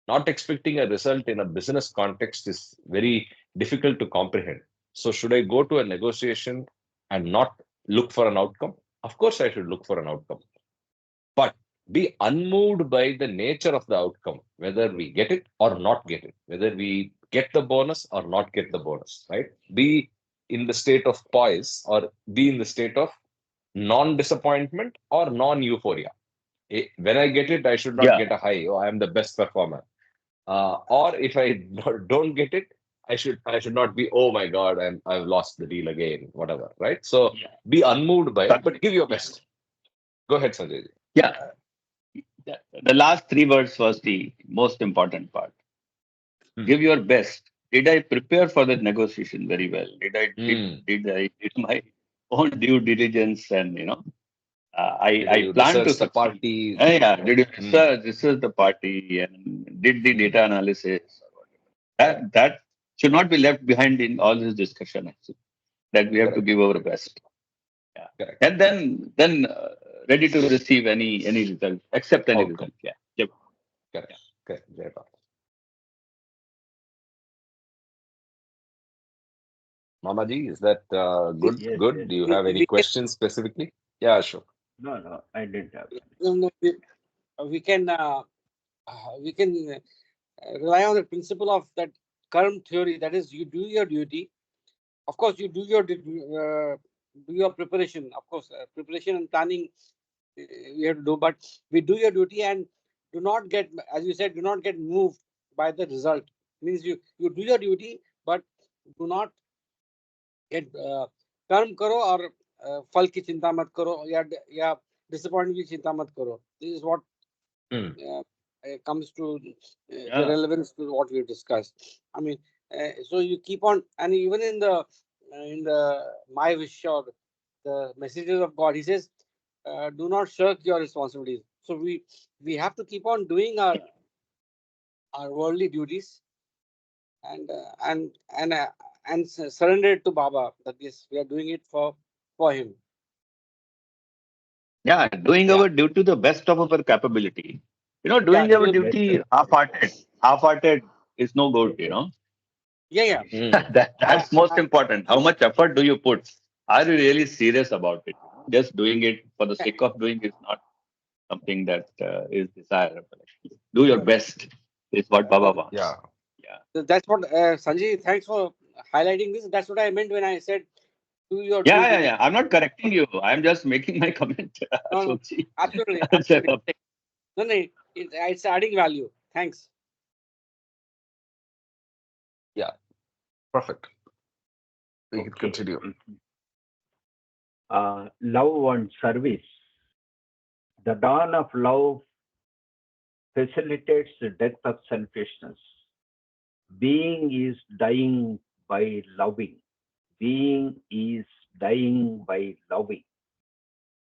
Not expecting a result in a business context is very difficult to comprehend. So, should I go to a negotiation and not look for an outcome? Of course, I should look for an outcome, but be unmoved by the nature of the outcome, whether we get it or not get it, whether we get the bonus or not get the bonus, right? Be in the state of poise, or be in the state of non disappointment or non euphoria. When I get it, I should not Yeah, get a high. Oh, I am the best performer. Or if I don't get it, I should not be. Oh my God, I've lost the deal again. Whatever, right? So yeah. be unmoved by it, but give your Yeah, best. Go ahead, Sanjay. yeah. The last three words was the most important part. Hmm. Give your best. Did I prepare for the negotiation very well? Hmm. Did I did my own due diligence, and Did I you plan to research the succeed. party? Yeah, did you Hmm. research? This is the party, and did the Hmm. data analysis. Correct. That should not be left behind in all this discussion. Actually, that we have to Correct. give our best. Yeah, Correct. and then ready to receive any result, accept any Outcome. result. Yeah, yep. Correct. Yeah. Correct. Very well. Mamaji, is that good? Yes, Good. yes. Do you have any We can, questions specifically? Yeah, sure. No, no, I didn't have any no, no, question. we can rely on the principle of that current theory. That is, you do your duty. Of course, you do your preparation. Of course, preparation and planning you have to do, but we do your duty and do not get, as you said, do not get moved by the result. Means you do your duty, but do not get कर्म करो और फल की चिंता मत करो या disappointment की चिंता मत करो. This is what Hmm. comes to the Yeah. relevance to what we discussed. I mean, so you keep on, and even in the my wish or the messages of God, He says, do not shirk your responsibilities. So we have to keep on doing our worldly duties and surrender it to Baba. That yes, we are doing it for Him. Yeah, doing Yeah. our duty to the best of our capability. Yeah, Doing our Yes, duty sir. half-hearted. Half-hearted is no Yes, good. sir. yeah. Hmm. That's most important. How much effort do you put? Are you really serious about it? Just doing it for the sake of doing is not something that is desirable. Do your best is what Baba Yeah. wants. Yeah. That's what Sanjay. Thanks for highlighting this. That's what I meant when I said do your Yeah, yeah, duty. yeah. I'm not correcting you. I'm just making my comment. No, no, Sochi. absolutely, absolutely. No, no, it's adding value. Thanks. Yeah. Perfect. We can Okay. continue. Love and service. The dawn of love facilitates the death of selfishness. Being is dying by loving. Being is dying by loving.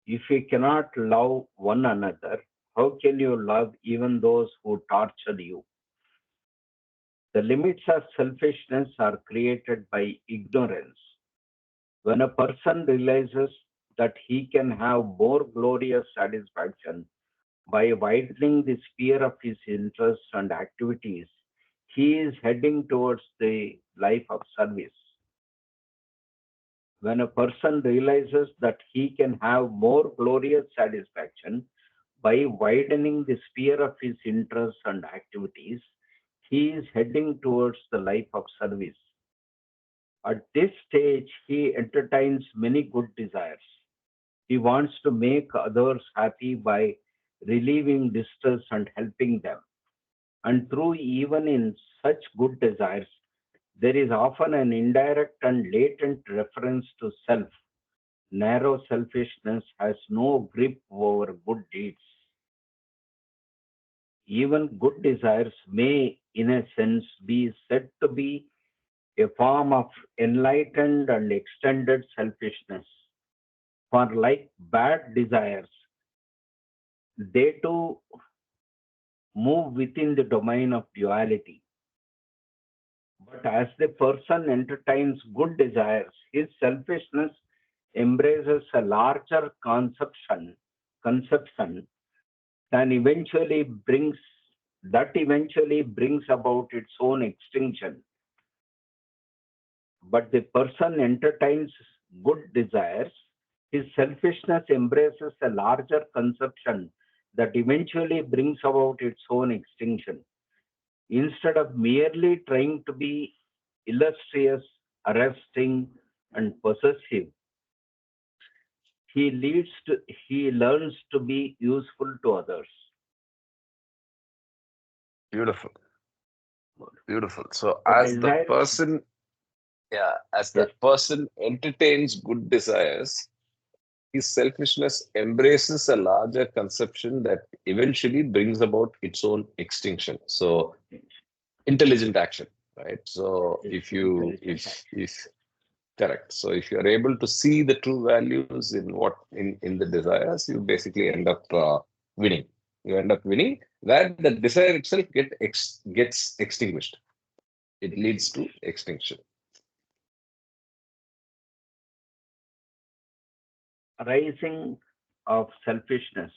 If you cannot love one another, how can you love even those who torture you? The limits of selfishness are created by ignorance. When a person realizes that he can have more glorious satisfaction by widening the sphere of his interests and activities, he is heading towards the life of service. When a person realizes that he can have more glorious satisfaction by widening the sphere of his interests and activities, he is heading towards the life of service. At this stage, he entertains many good desires. He wants to make others happy by relieving distress and helping them. And through even in such good desires, there is often an indirect and latent reference to self. Narrow selfishness has no grip over good deeds. Even good desires may, in a sense, be said to be a form of enlightened and extended selfishness. For like bad desires, they too move within the domain of duality. But as the person entertains good desires, his selfishness embraces a larger conception that eventually brings about its own extinction. But the person entertains good desires, his selfishness embraces a larger conception that eventually brings about its own extinction. Instead of merely trying to be illustrious, arresting, and possessive, he learns to be useful to others. Beautiful. Beautiful. So The as the desires, person, as yes, that person entertains good desires, his selfishness embraces a larger conception that eventually brings about its own extinction. So intelligent action, right? So is if you intelligent. if correct. So if you are able to see the true values in what in the desires, you basically end up winning. You end up winning where the desire itself gets extinguished. It leads to extinction. Rising of selfishness.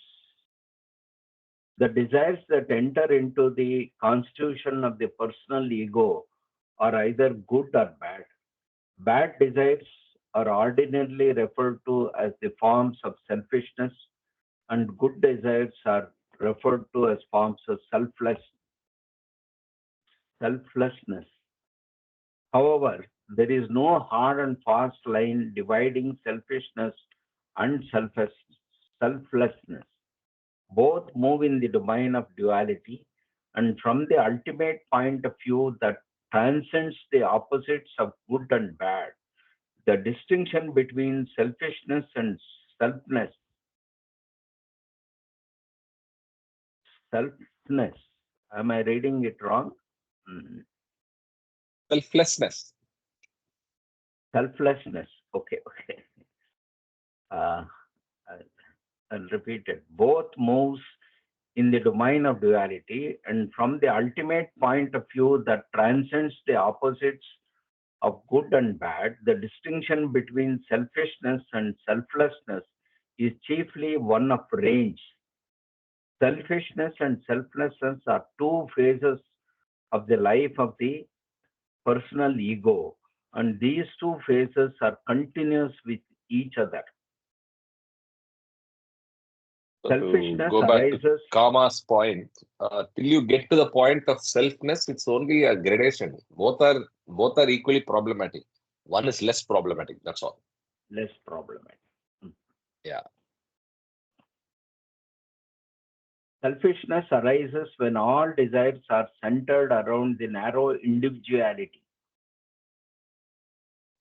The desires that enter into the constitution of the personal ego are either good or bad. Bad desires are ordinarily referred to as the forms of selfishness, and good desires are referred to as forms of selflessness. However, there is no hard and fast line dividing selfishness and selflessness. Both move in the domain of duality, and from the ultimate point of view that transcends the opposites of good and bad, the distinction between selfishness and selfness, selfness. Am I reading it wrong? Mm, Selflessness. Selflessness. Okay, okay. Uh, I'll I'll repeat it. Both moves in the domain of duality, and from the ultimate point of view that transcends the opposites of good and bad, the distinction between selfishness and selflessness is chiefly one of range. Selfishness and selflessness are two phases of the life of the personal ego, and these two phases are continuous with each other. So to Selfishness go back to arises, Kama's point, till you get to the point of selfness, it's only a gradation. Both are equally problematic. One is less problematic. That's all. less problematic. Hmm. Yeah. Selfishness arises when all desires are centered around the narrow individuality.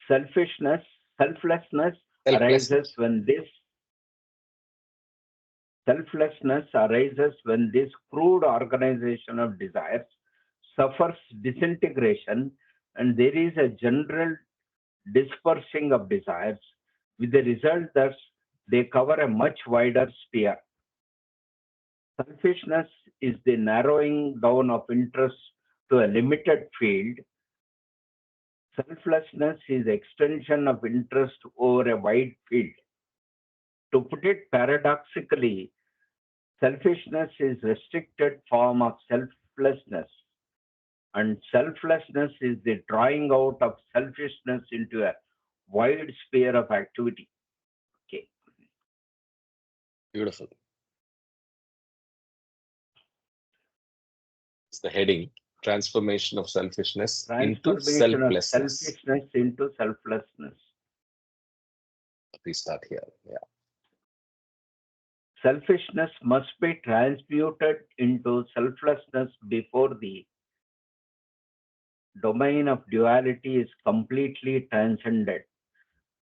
Selfishness, Selflessness arises Selflessness. when this crude organization of desires suffers disintegration and there is a general dispersing of desires, with the result that they cover a much wider sphere. Selfishness is the narrowing down of interest to a limited field. Selflessness is extension of interest over a wide field. To put it paradoxically, selfishness is restricted form of selflessness, and selflessness is the drawing out of selfishness into a wide sphere of activity. Okay. Beautiful. It's the heading. Transformation of selfishness into Transformation of selflessness. selfishness into selflessness. We start here. Yeah. Selfishness must be transmuted into selflessness before the domain of duality is completely transcended.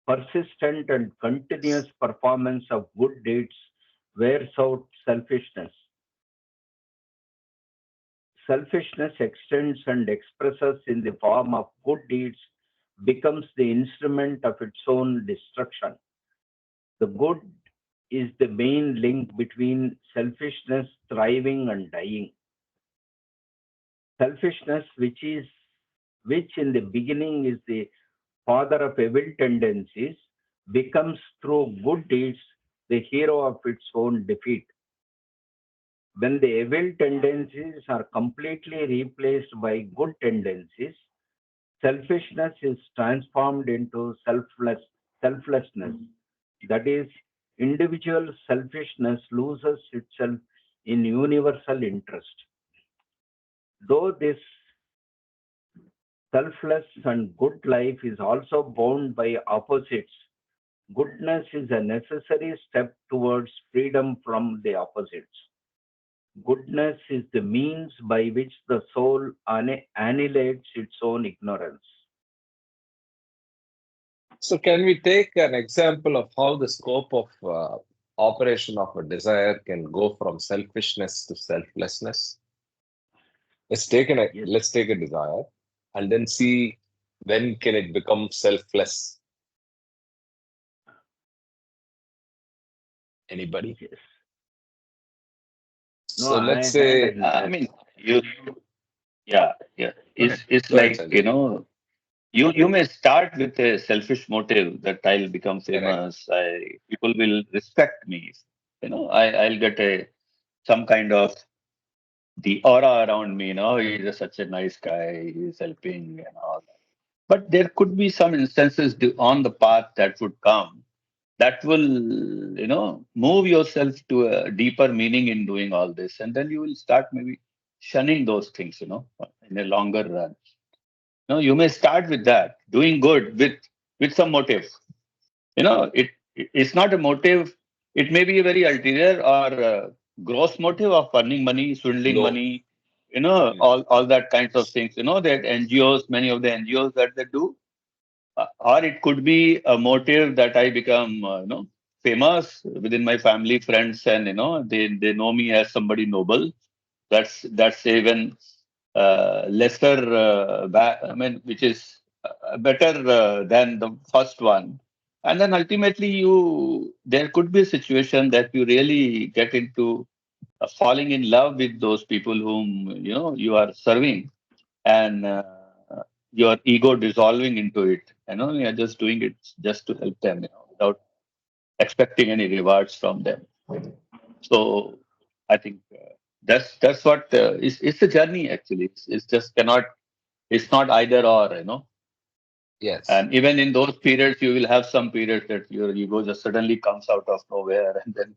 Persistent and continuous performance of good deeds wears out selfishness. Selfishness extends and expresses in the form of good deeds, becomes the instrument of its own destruction. The good is the main link between selfishness, thriving, and dying. Selfishness, which in the beginning is the father of evil tendencies, becomes through good deeds the hero of its own defeat. When the evil tendencies are completely replaced by good tendencies, selfishness is transformed into selflessness. That is, individual selfishness loses itself in universal interest. Though this selfless and good life is also bound by opposites, goodness is a necessary step towards freedom from the opposites. Goodness is the means by which the soul annihilates its own ignorance. So, can we take an example of how the scope of operation of a desire can go from selfishness to selflessness? Yes, Let's take a desire and then see when can it become selfless. Anybody? yes. No, So let's I had say, an I mean, you, yeah, yeah. go ahead. It's Go ahead, like, Sanjay. you may start with a selfish motive that I'll become Correct. famous. People will respect me. I'll get some kind of the aura around me. He's such a nice guy. He's helping and all. But there could be some instances on the path that would come that will, move yourself to a deeper meaning in doing all this. And then you will start maybe shunning those things, in a longer run. You may start with that, doing good with some motive. It's not a motive. It may be a very ulterior or gross motive of earning money, swindling Low. money, Mm. all that kinds of things. That NGOs, many of the NGOs that they do, or it could be a motive that I become, famous within my family, friends, and they know me as somebody noble. That's even lesser, I mean, which is better than the first one. And then ultimately, there could be a situation that you really get into falling in love with those people whom you are serving, and your ego dissolving into it. You're just doing it just to help them, without expecting any rewards from them. So I think that's what it's a journey actually. It's just cannot. It's not either or. Yes. And even in those periods, you will have some periods that your ego just suddenly comes out of nowhere, and then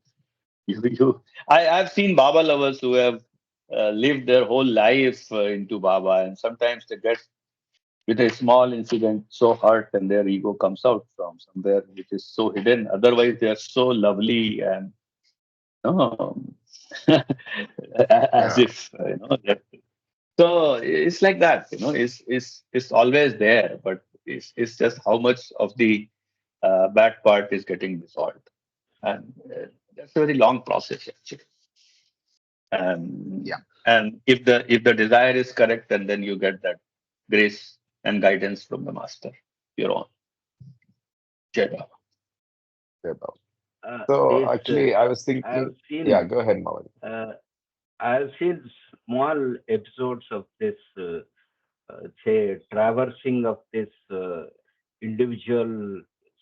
I've seen Baba lovers who have lived their whole life into Baba, and sometimes they get with a small incident so hurt, and their ego comes out from somewhere which is so hidden. Otherwise, they are so lovely and um, as Yeah. if so it's like that. It's always there, but it's just how much of the bad part is getting dissolved, and that's a very long process actually. Yeah. And if the desire is correct, and then you get that grace and guidance from the master, your own Jai Baba. Yeah, Bob. this So actually, I was I've thinking, yeah, seen go ahead, Mohan. uh, I've seen small episodes of this, say, traversing of this individual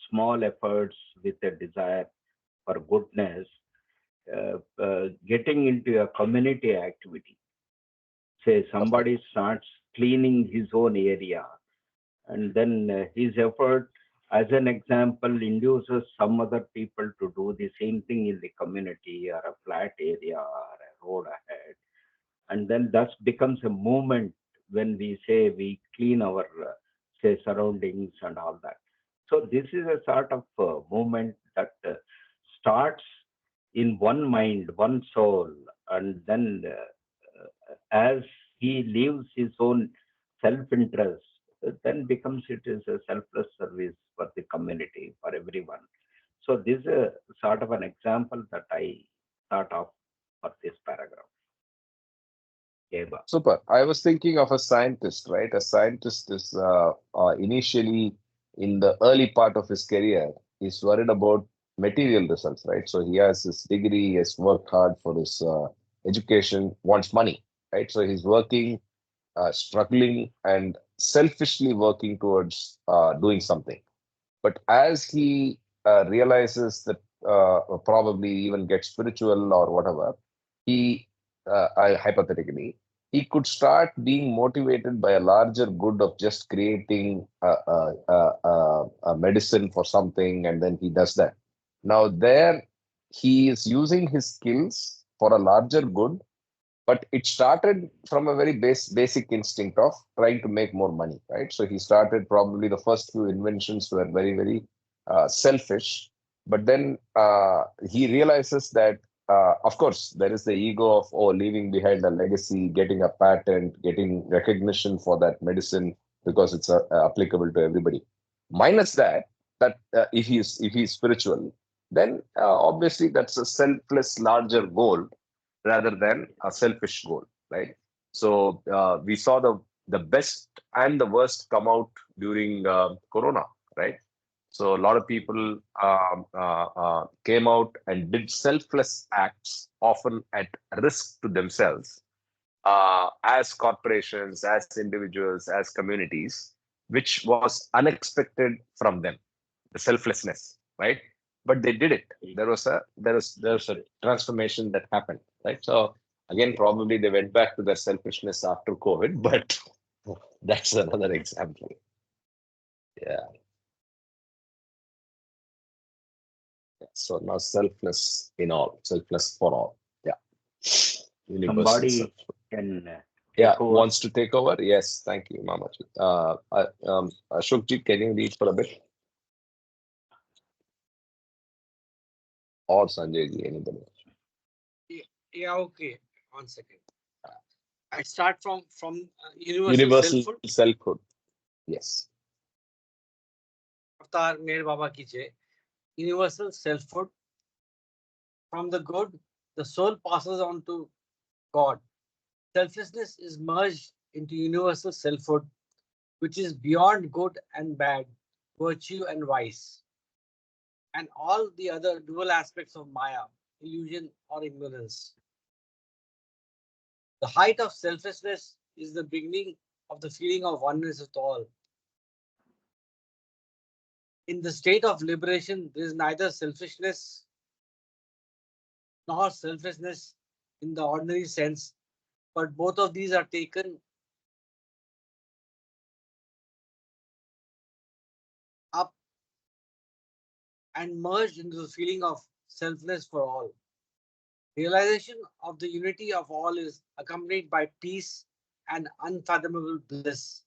small efforts with a desire for goodness, getting into a community activity. Say Perfect. somebody starts cleaning his own area, and then his effort, as an example, induces some other people to do the same thing in the community or a flat area or a road ahead, and then thus becomes a movement when we say we clean our say surroundings and all that. So this is a sort of movement that starts in one mind, one soul, and then as he leaves his own self-interest, then becomes it is a selfless service for the community, for everyone. So this is a sort of an example that I thought of for this paragraph. Eva. Super. I was thinking of a scientist, right? A scientist is initially in the early part of his career, he's worried about material results, right? So he has his degree, he has worked hard for his education, wants money, right? So he's working, struggling, and selfishly working towards doing something. But as he realizes that probably even gets spiritual or whatever, he hypothetically he could start being motivated by a larger good of just creating a medicine for something, and then he does that. Now there he is using his skills for a larger good, but it started from a very basic instinct of trying to make more money, right? So he started, probably the first few inventions were very selfish, but then he realizes that of course there is the ego of, oh, leaving behind a legacy, getting a patent, getting recognition for that medicine because it's applicable to everybody. Minus that if he's spiritual, then obviously that's a selfless larger goal rather than a selfish goal, right? So we saw the best and the worst come out during Corona, right? So a lot of people came out and did selfless acts, often at risk to themselves, as corporations, as individuals, as communities, which was unexpected from them, the selflessness, right? But they did it. There was a transformation that happened, right? So again, probably they went back to their selfishness after COVID, but that's another example. Yeah. So now selfless in all, selfless for all. Yeah. Universal self. Somebody can Yeah, take over. wants to take over? Yes, thank you, Mamaji. Ashokji, can you read for a bit? Or Sanjay ji, anybody? Yeah, okay. 1 second. I start from Universal selfhood. selfhood. Yes. Avatar Mere Baba ki jai. Universal selfhood. From the good, the soul passes on to God. Selflessness is merged into universal selfhood, which is beyond good and bad, virtue and vice, and all the other dual aspects of Maya, illusion or ignorance. The height of selflessness is the beginning of the feeling of oneness with all. In the state of liberation, there is neither selfishness nor selflessness in the ordinary sense, but both of these are taken up and merged into the feeling of selfless for all. Realization of the unity of all is accompanied by peace and unfathomable bliss.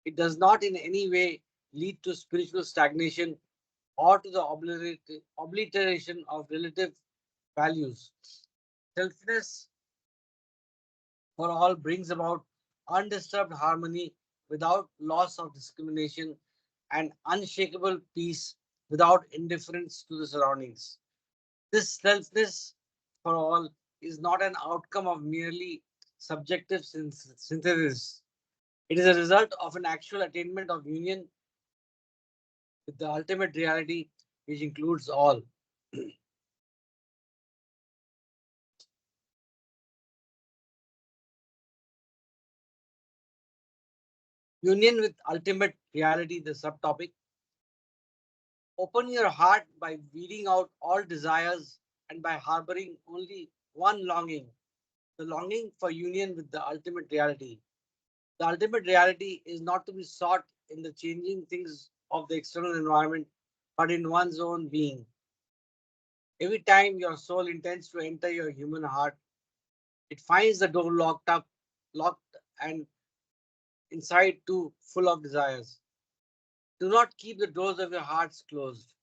It does not in any way lead to spiritual stagnation or to the obliteration of relative values. Selfness for all brings about undisturbed harmony without loss of discrimination and unshakable peace without indifference to the surroundings. This selfness for all is not an outcome of merely subjective synthesis. It is a result of an actual attainment of union with the ultimate reality, which includes all. Union with ultimate reality, the subtopic. Open your heart by weeding out all desires and by harboring only one longing, the longing for union with the ultimate reality. The ultimate reality is not to be sought in the changing things of the external environment, but in one's own being. Every time your soul intends to enter your human heart, it finds the door locked and inside too full of desires. Do not keep the doors of your hearts closed.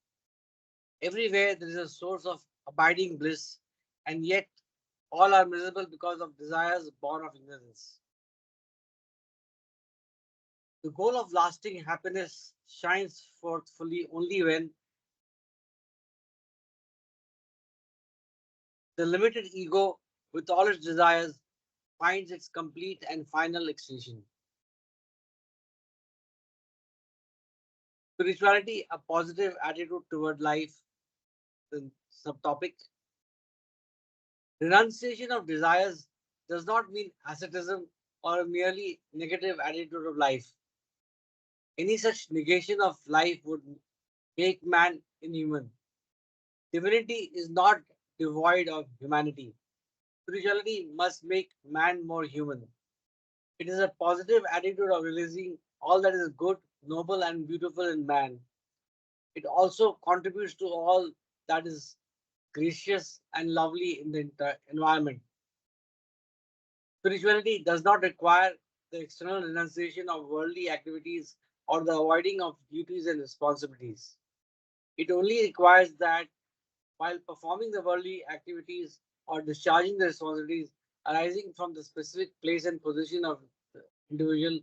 Everywhere there is a source of abiding bliss, and yet all are miserable because of desires born of ignorance. The goal of lasting happiness shines forth fully only when the limited ego, with all its desires, finds its complete and final extinction. Spirituality, a positive attitude toward life, the subtopic. Renunciation of desires does not mean asceticism or a merely negative attitude of life. Any such negation of life would make man inhuman. Divinity is not devoid of humanity. Spirituality must make man more human. It is a positive attitude of realizing all that is good, noble, and beautiful in man. It also contributes to all that is gracious and lovely in the environment. Spirituality does not require the external renunciation of worldly activities or the avoiding of duties and responsibilities. It only requires that while performing the worldly activities or discharging the responsibilities arising from the specific place and position of the individual,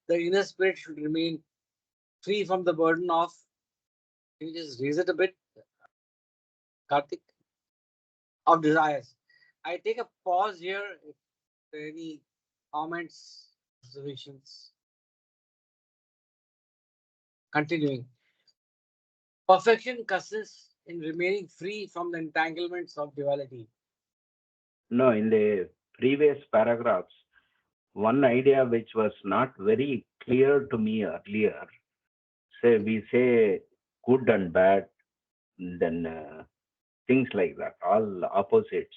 the inner spirit should remain free from the burden of. Can you just raise it a bit, Karthik? Of desires. I take a pause here. If there are any comments, observations. Continuing. Perfection consists in remaining free from the entanglements of duality. No, in the previous paragraphs, one idea which was not very clear to me earlier, say we say good and bad, then things like that, all opposites.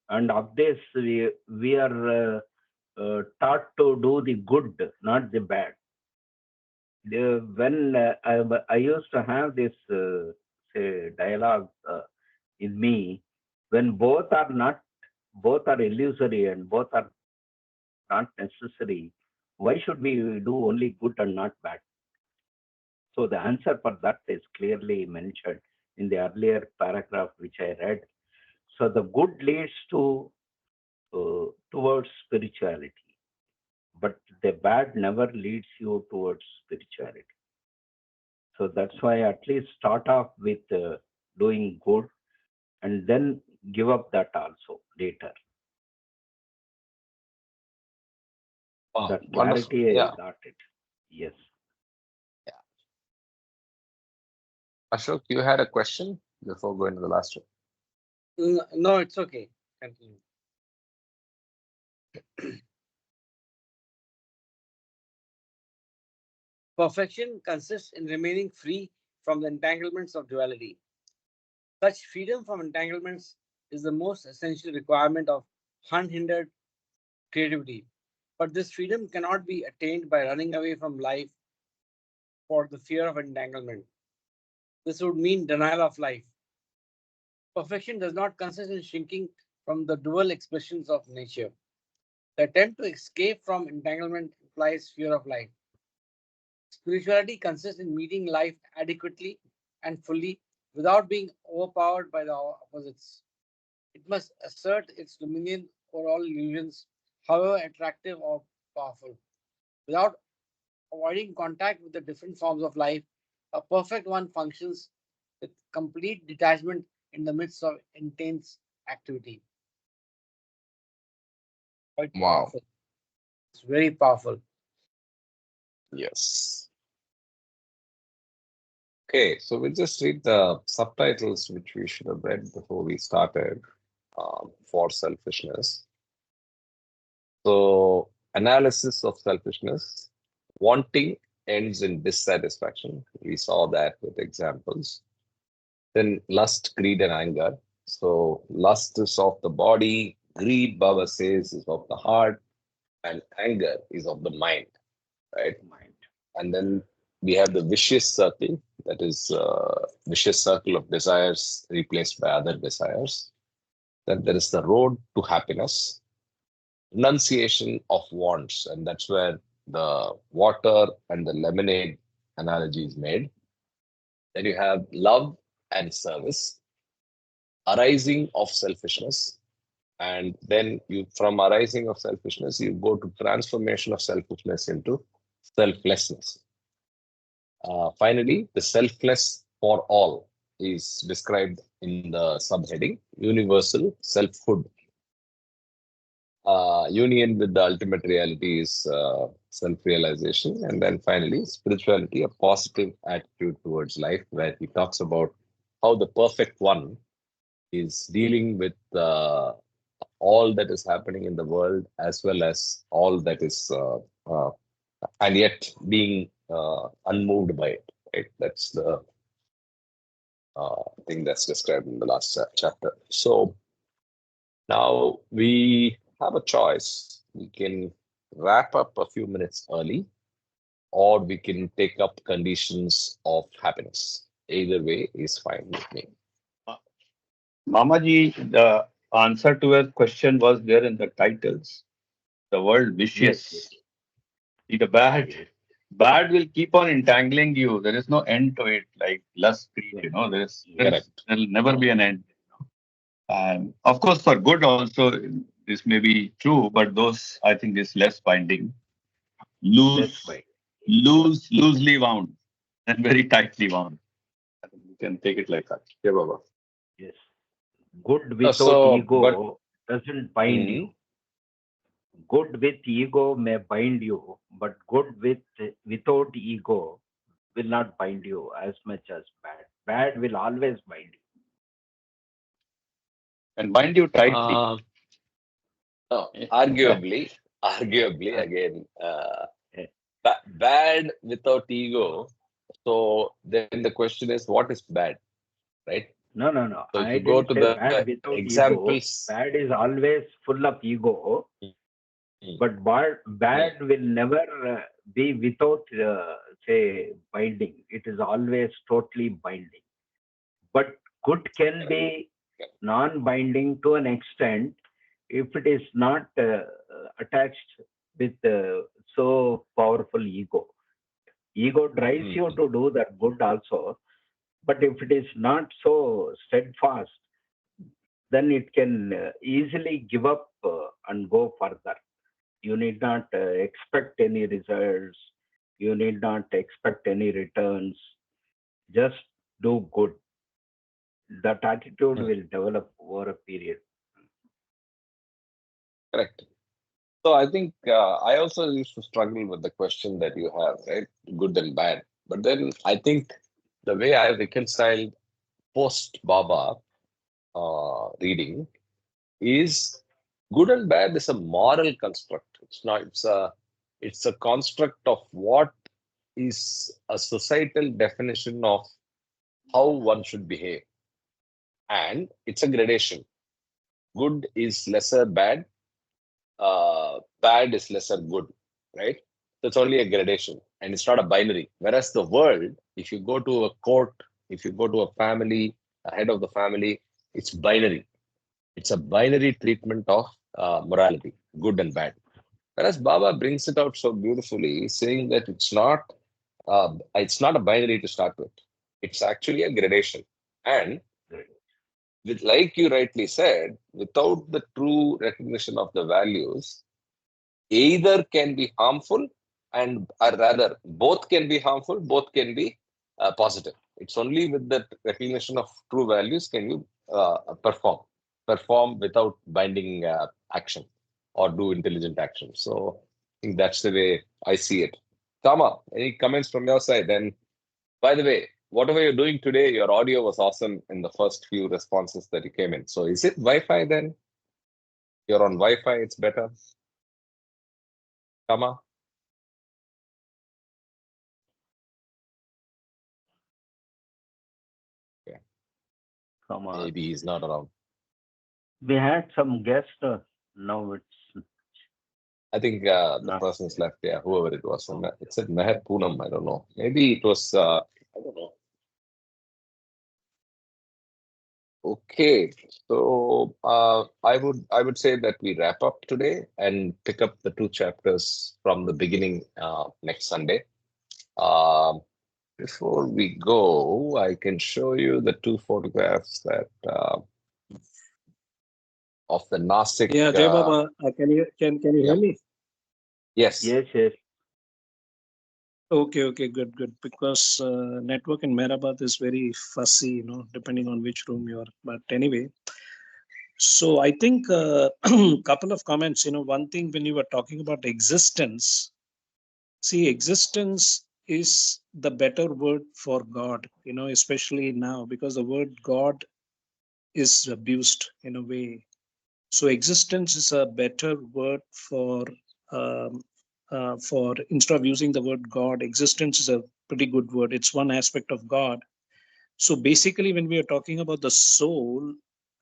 And of this, we are taught to do the good, not the bad. When I used to have this say dialogue in me, when both are illusory and both are not necessary, why should we do only good and not bad? So the answer for that is clearly mentioned in the earlier paragraph which I read. So the good leads to towards spirituality, but the bad never leads you towards spirituality. So that's why at least start off with doing good and then give up that also later. Wow, That wonderful. clarity I Yeah, got it. Yes. yeah. Ashok, you had a question before going to the last one. No, it's okay. Continue. Perfection consists in remaining free from the entanglements of duality. Such freedom from entanglements is the most essential requirement of unhindered creativity. But this freedom cannot be attained by running away from life for the fear of entanglement. This would mean denial of life. Perfection does not consist in shrinking from the dual expressions of nature. The attempt to escape from entanglement implies fear of life. Spirituality consists in meeting life adequately and fully without being overpowered by the opposites. It must assert its dominion over all illusions, however attractive or powerful. Without avoiding contact with the different forms of life, a perfect one functions with complete detachment in the midst of intense activity. Quite Wow. powerful. It's very powerful. Yes. Okay, so we'll just read the subtitles which we should have read before we started for selfishness. So, analysis of selfishness. Wanting ends in dissatisfaction. We saw that with examples. Then lust, greed, and anger. So, lust is of the body, greed, Baba says, is of the heart, and anger is of the mind, right? Mind. And then we have the vicious circle, that is vicious circle of desires replaced by other desires. Then there is the road to happiness, renunciation of wants, and that's where the water and the lemonade analogy is made. Then you have love and service, arising of selfishness, and then you from arising of selfishness you go to transformation of selfishness into selflessness. Finally, the selfless for all is described in the subheading universal selfhood. Union with the ultimate reality is self realization. And then finally, spirituality, a positive attitude towards life, where he talks about how the perfect one is dealing with all that is happening in the world as well as all that is, and yet being unmoved by it. Right? That's the I think that's described in the last chapter. So now we have a choice. We can wrap up a few minutes early, or we can take up conditions of happiness. Either way is fine with me. Mamaji, the answer to a question was there in the titles. The word Yes, yes. vicious. See, the bad will keep on entangling you. There is no end to it, like lust, greed, Yes, you know, yes. Correct. there'll never be an end. And of course, for good also, this may be true, but those I think is less binding. Less Loose, by. loosely wound, and very tightly wound. I think you can take it like that. Yeah, Baba. Yes. Good No, without so, but ego doesn't bind mm, you. Good with ego may bind you, but good without ego will not bind you as much as bad. Bad will always bind And bind you tightly. uh, no, you. arguably Uh, again, uh, bad without ego. So then the question is, what is bad, right? no, no, no. So if I you go didn't to say the bad without ego. examples, Bad is always full of ego, mm, but mm, bad will never be without, say, binding. It is always totally binding. But good can correct, be correct. non-binding to an extent if it is not attached with so powerful ego. Ego drives you Mm, to do that good also, but if it is not so steadfast, then it can easily give up and go further. You need not expect any results. You need not expect any returns. Just do good. That attitude mm, will develop over a period. correct. So I think I also used to struggle with the question that you have, right? Good and bad. But then I think the way I reconciled post Baba reading is good and bad is a moral construct. It's not. It's a construct of what is a societal definition of how one should behave, and it's a gradation. Good is lesser bad, bad is lesser good, right? So it's only a gradation and it's not a binary. Whereas the world, if you go to a court, if you go to a family, a head of the family, it's binary. It's a binary treatment of morality, good and bad. Whereas Baba brings it out so beautifully, saying that it's not a binary to start with. It's actually a gradation. And with, like you rightly said, without the true recognition of the values, either can be harmful and or rather both can be harmful, both can be positive. It's only with the recognition of true values can you perform without binding action or do intelligent action. So I think that's the way I see it. Tama, any comments from your side? And by the way, whatever you're doing today, your audio was awesome in the first few responses that you came in. So is it Wi-Fi then? You're on Wi-Fi, it's better. Tama? Yeah. Come on. Maybe he's not around. We had some guests. Now it's I think the not. person's left. Yeah, whoever it was. It said Meher Poonam. I don't know. Maybe it was. I don't know. Okay, so I would say that we wrap up today and pick up the two chapters from the beginning next Sunday. Um, Before we go, I can show you the two photographs that of the Nasik. Yeah, Jay Baba, can you hear Yeah. me? Yes. Yes, yes. Okay, good. Because network in Mehrabad is very fussy, depending on which room you are. But anyway, so I think couple of comments. One thing when you were talking about existence, see, existence is the better word for God. Especially now because the word God is abused in a way. So existence is a better word um, for instead of using the word God, existence is a pretty good word. It's one aspect of God. So basically, when we are talking about the soul,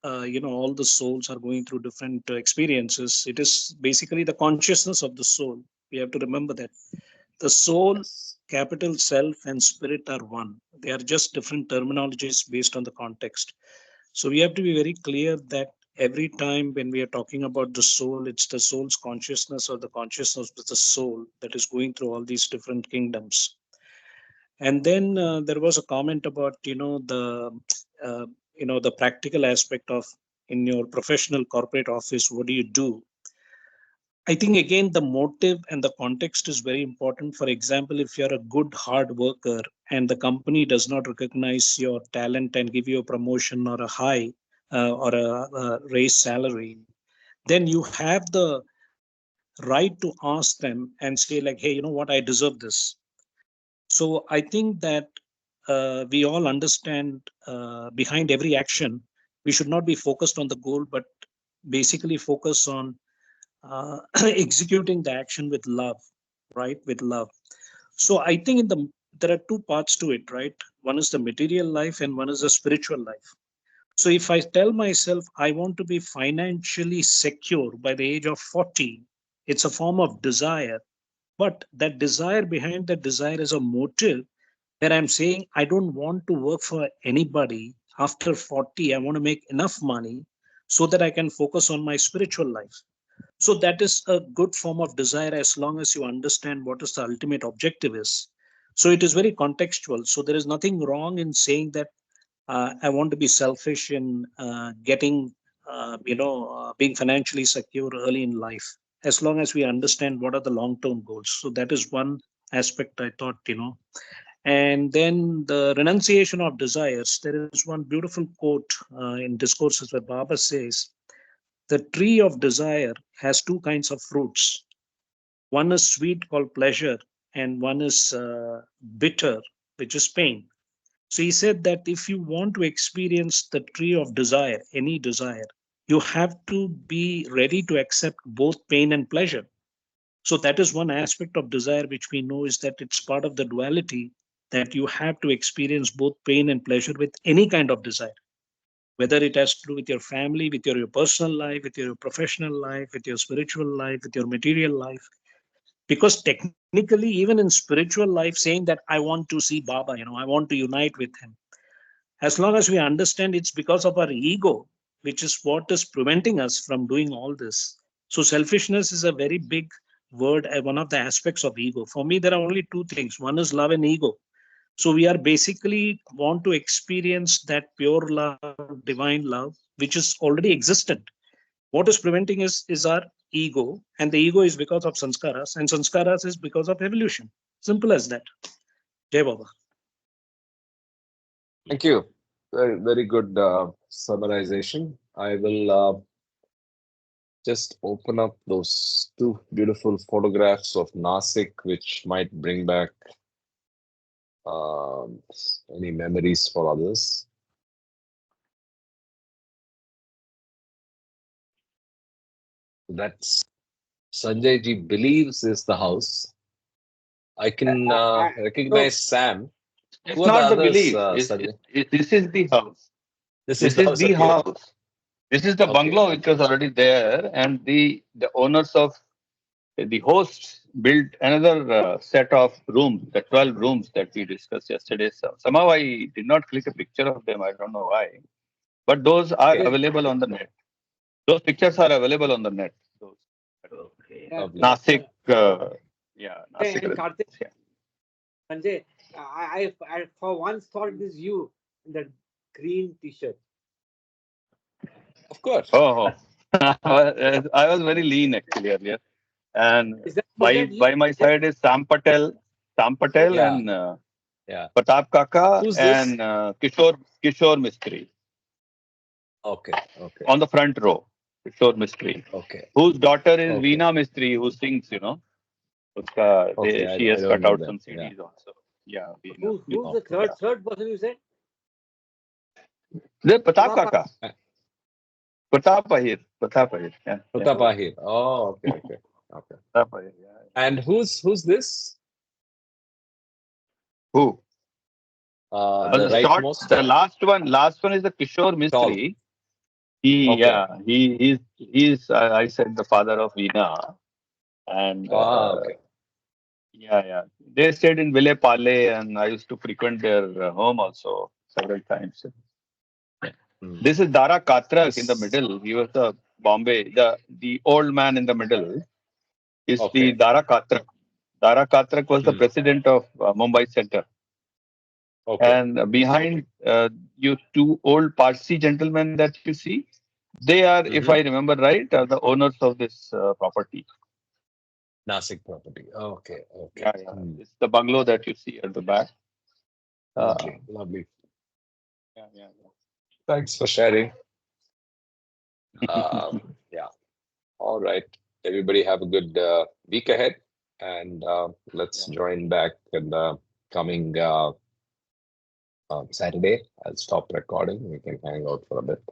all the souls are going through different experiences. It is basically the consciousness of the soul. We have to remember that the soul, Yes. capital self, and spirit are one. They are just different terminologies based on the context. So we have to be very clear that every time when we are talking about the soul, it's the soul's consciousness or the consciousness of the soul that is going through all these different kingdoms. And then there was a comment about uh, the practical aspect of in your professional corporate office, what do you do? I think again the motive and the context is very important. For example, if you're a good hard worker and the company does not recognize your talent and give you a promotion or a high or a raise salary, then you have the right to ask them and say like, hey, you know what, I deserve this. So I think that we all understand behind every action, we should not be focused on the goal, but basically focus on executing the action with love, right? With love. So I think there are two parts to it, right? One is the material life and one is the spiritual life. So if I tell myself I want to be financially secure by the age of 40, it's a form of desire. But that desire behind that desire is a motive where I'm saying I don't want to work for anybody after 40. I want to make enough money so that I can focus on my spiritual life. So that is a good form of desire as long as you understand what is the ultimate objective is. So it is very contextual. So there is nothing wrong in saying that I want to be selfish in getting, being financially secure early in life, as long as we understand what are the long term goals. So that is one aspect I thought, And then the renunciation of desires. There is one beautiful quote in Discourses where Baba says, the tree of desire has two kinds of fruits. One is sweet, called pleasure, and one is bitter, which is pain. So he said that if you want to experience the tree of desire, any desire, you have to be ready to accept both pain and pleasure. So that is one aspect of desire which we know is that it's part of the duality, that you have to experience both pain and pleasure with any kind of desire, whether it has to do with your family, with your personal life, with your professional life, with your spiritual life, with your material life. Because technically, even in spiritual life, saying that I want to see Baba, I want to unite with him, as long as we understand it's because of our ego, which is what is preventing us from doing all this. So selfishness is a very big word, one of the aspects of ego. For me, there are only two things. One is love and ego. So we are basically want to experience that pure love, divine love, which is already existent. What is preventing is our ego, and the ego is because of sanskaras, and sanskaras is because of evolution. Simple as that. Jai Baba. Thank you. Very, very good summarization. I will just open up those two beautiful photographs of Nasik, which might bring back any memories for others. That's Sanjay ji believes is the house. I can So, recognize Sam. It's Who are the not the others, belief. Sanjay? This is the house. This is This the is house. the Okay. house. This is the Okay. bungalow which Okay. was already there, and the owners of the hosts built another set of rooms, the 12 rooms that we discussed yesterday. So somehow I did not click a picture of them. I don't know why, but those are Okay. available on the net. Those pictures are available on the net. Those Okay. yeah, Lovely. Nasik, and Nasik. Karthik, Yeah. Sanjay, I for once thought it is you in that green T-shirt. Of course. Oh, I was very lean actually earlier. And Is that you? by my Yes. side is Sam Patel Okay. Yeah. and Yeah. Pratap Kaka Who's this? and Kishore Mistry Okay. Okay. on the front row. Kishore Mistry, Okay. whose daughter is Okay. Veena Mistry, who sings. Okay. She I has don't cut know out that. some Yeah. CDs also. Yeah, Veena. Who's the Okay. third person you said? The Pratap Pratap. Kaka, Uh, Pratap Ahir. Yeah, yeah, Pratap Oh, Ahir. Oh, okay. Okay. Okay. Pratap Ahir. Yeah. And who's this? Who? The The short, rightmost the last one is the Kishore tall. Mistry. Okay. I said the father of Veena, and Okay. yeah. They stayed in Ville Pale, and I used to frequent their home also several times. Hmm. This is Dara Katrak in the This. middle. He was the Bombay, the old man in the middle is the Okay. Dara Katrak. Dara Katrak was the Hmm. president of Mumbai Center. Okay. And behind you two old Parsi gentlemen that you see, they are, if I Mm-hmm. remember right, are the owners of this property. Nasik property. Okay. Okay. Yeah. Hmm. It's the bungalow that you see at the back. Uh, Lovely. Lovely. yeah. Thanks for sharing. Yeah. All right. Everybody have a good week ahead, and let's Yeah. join back in the coming Saturday. I'll stop recording. We can hang out for a bit.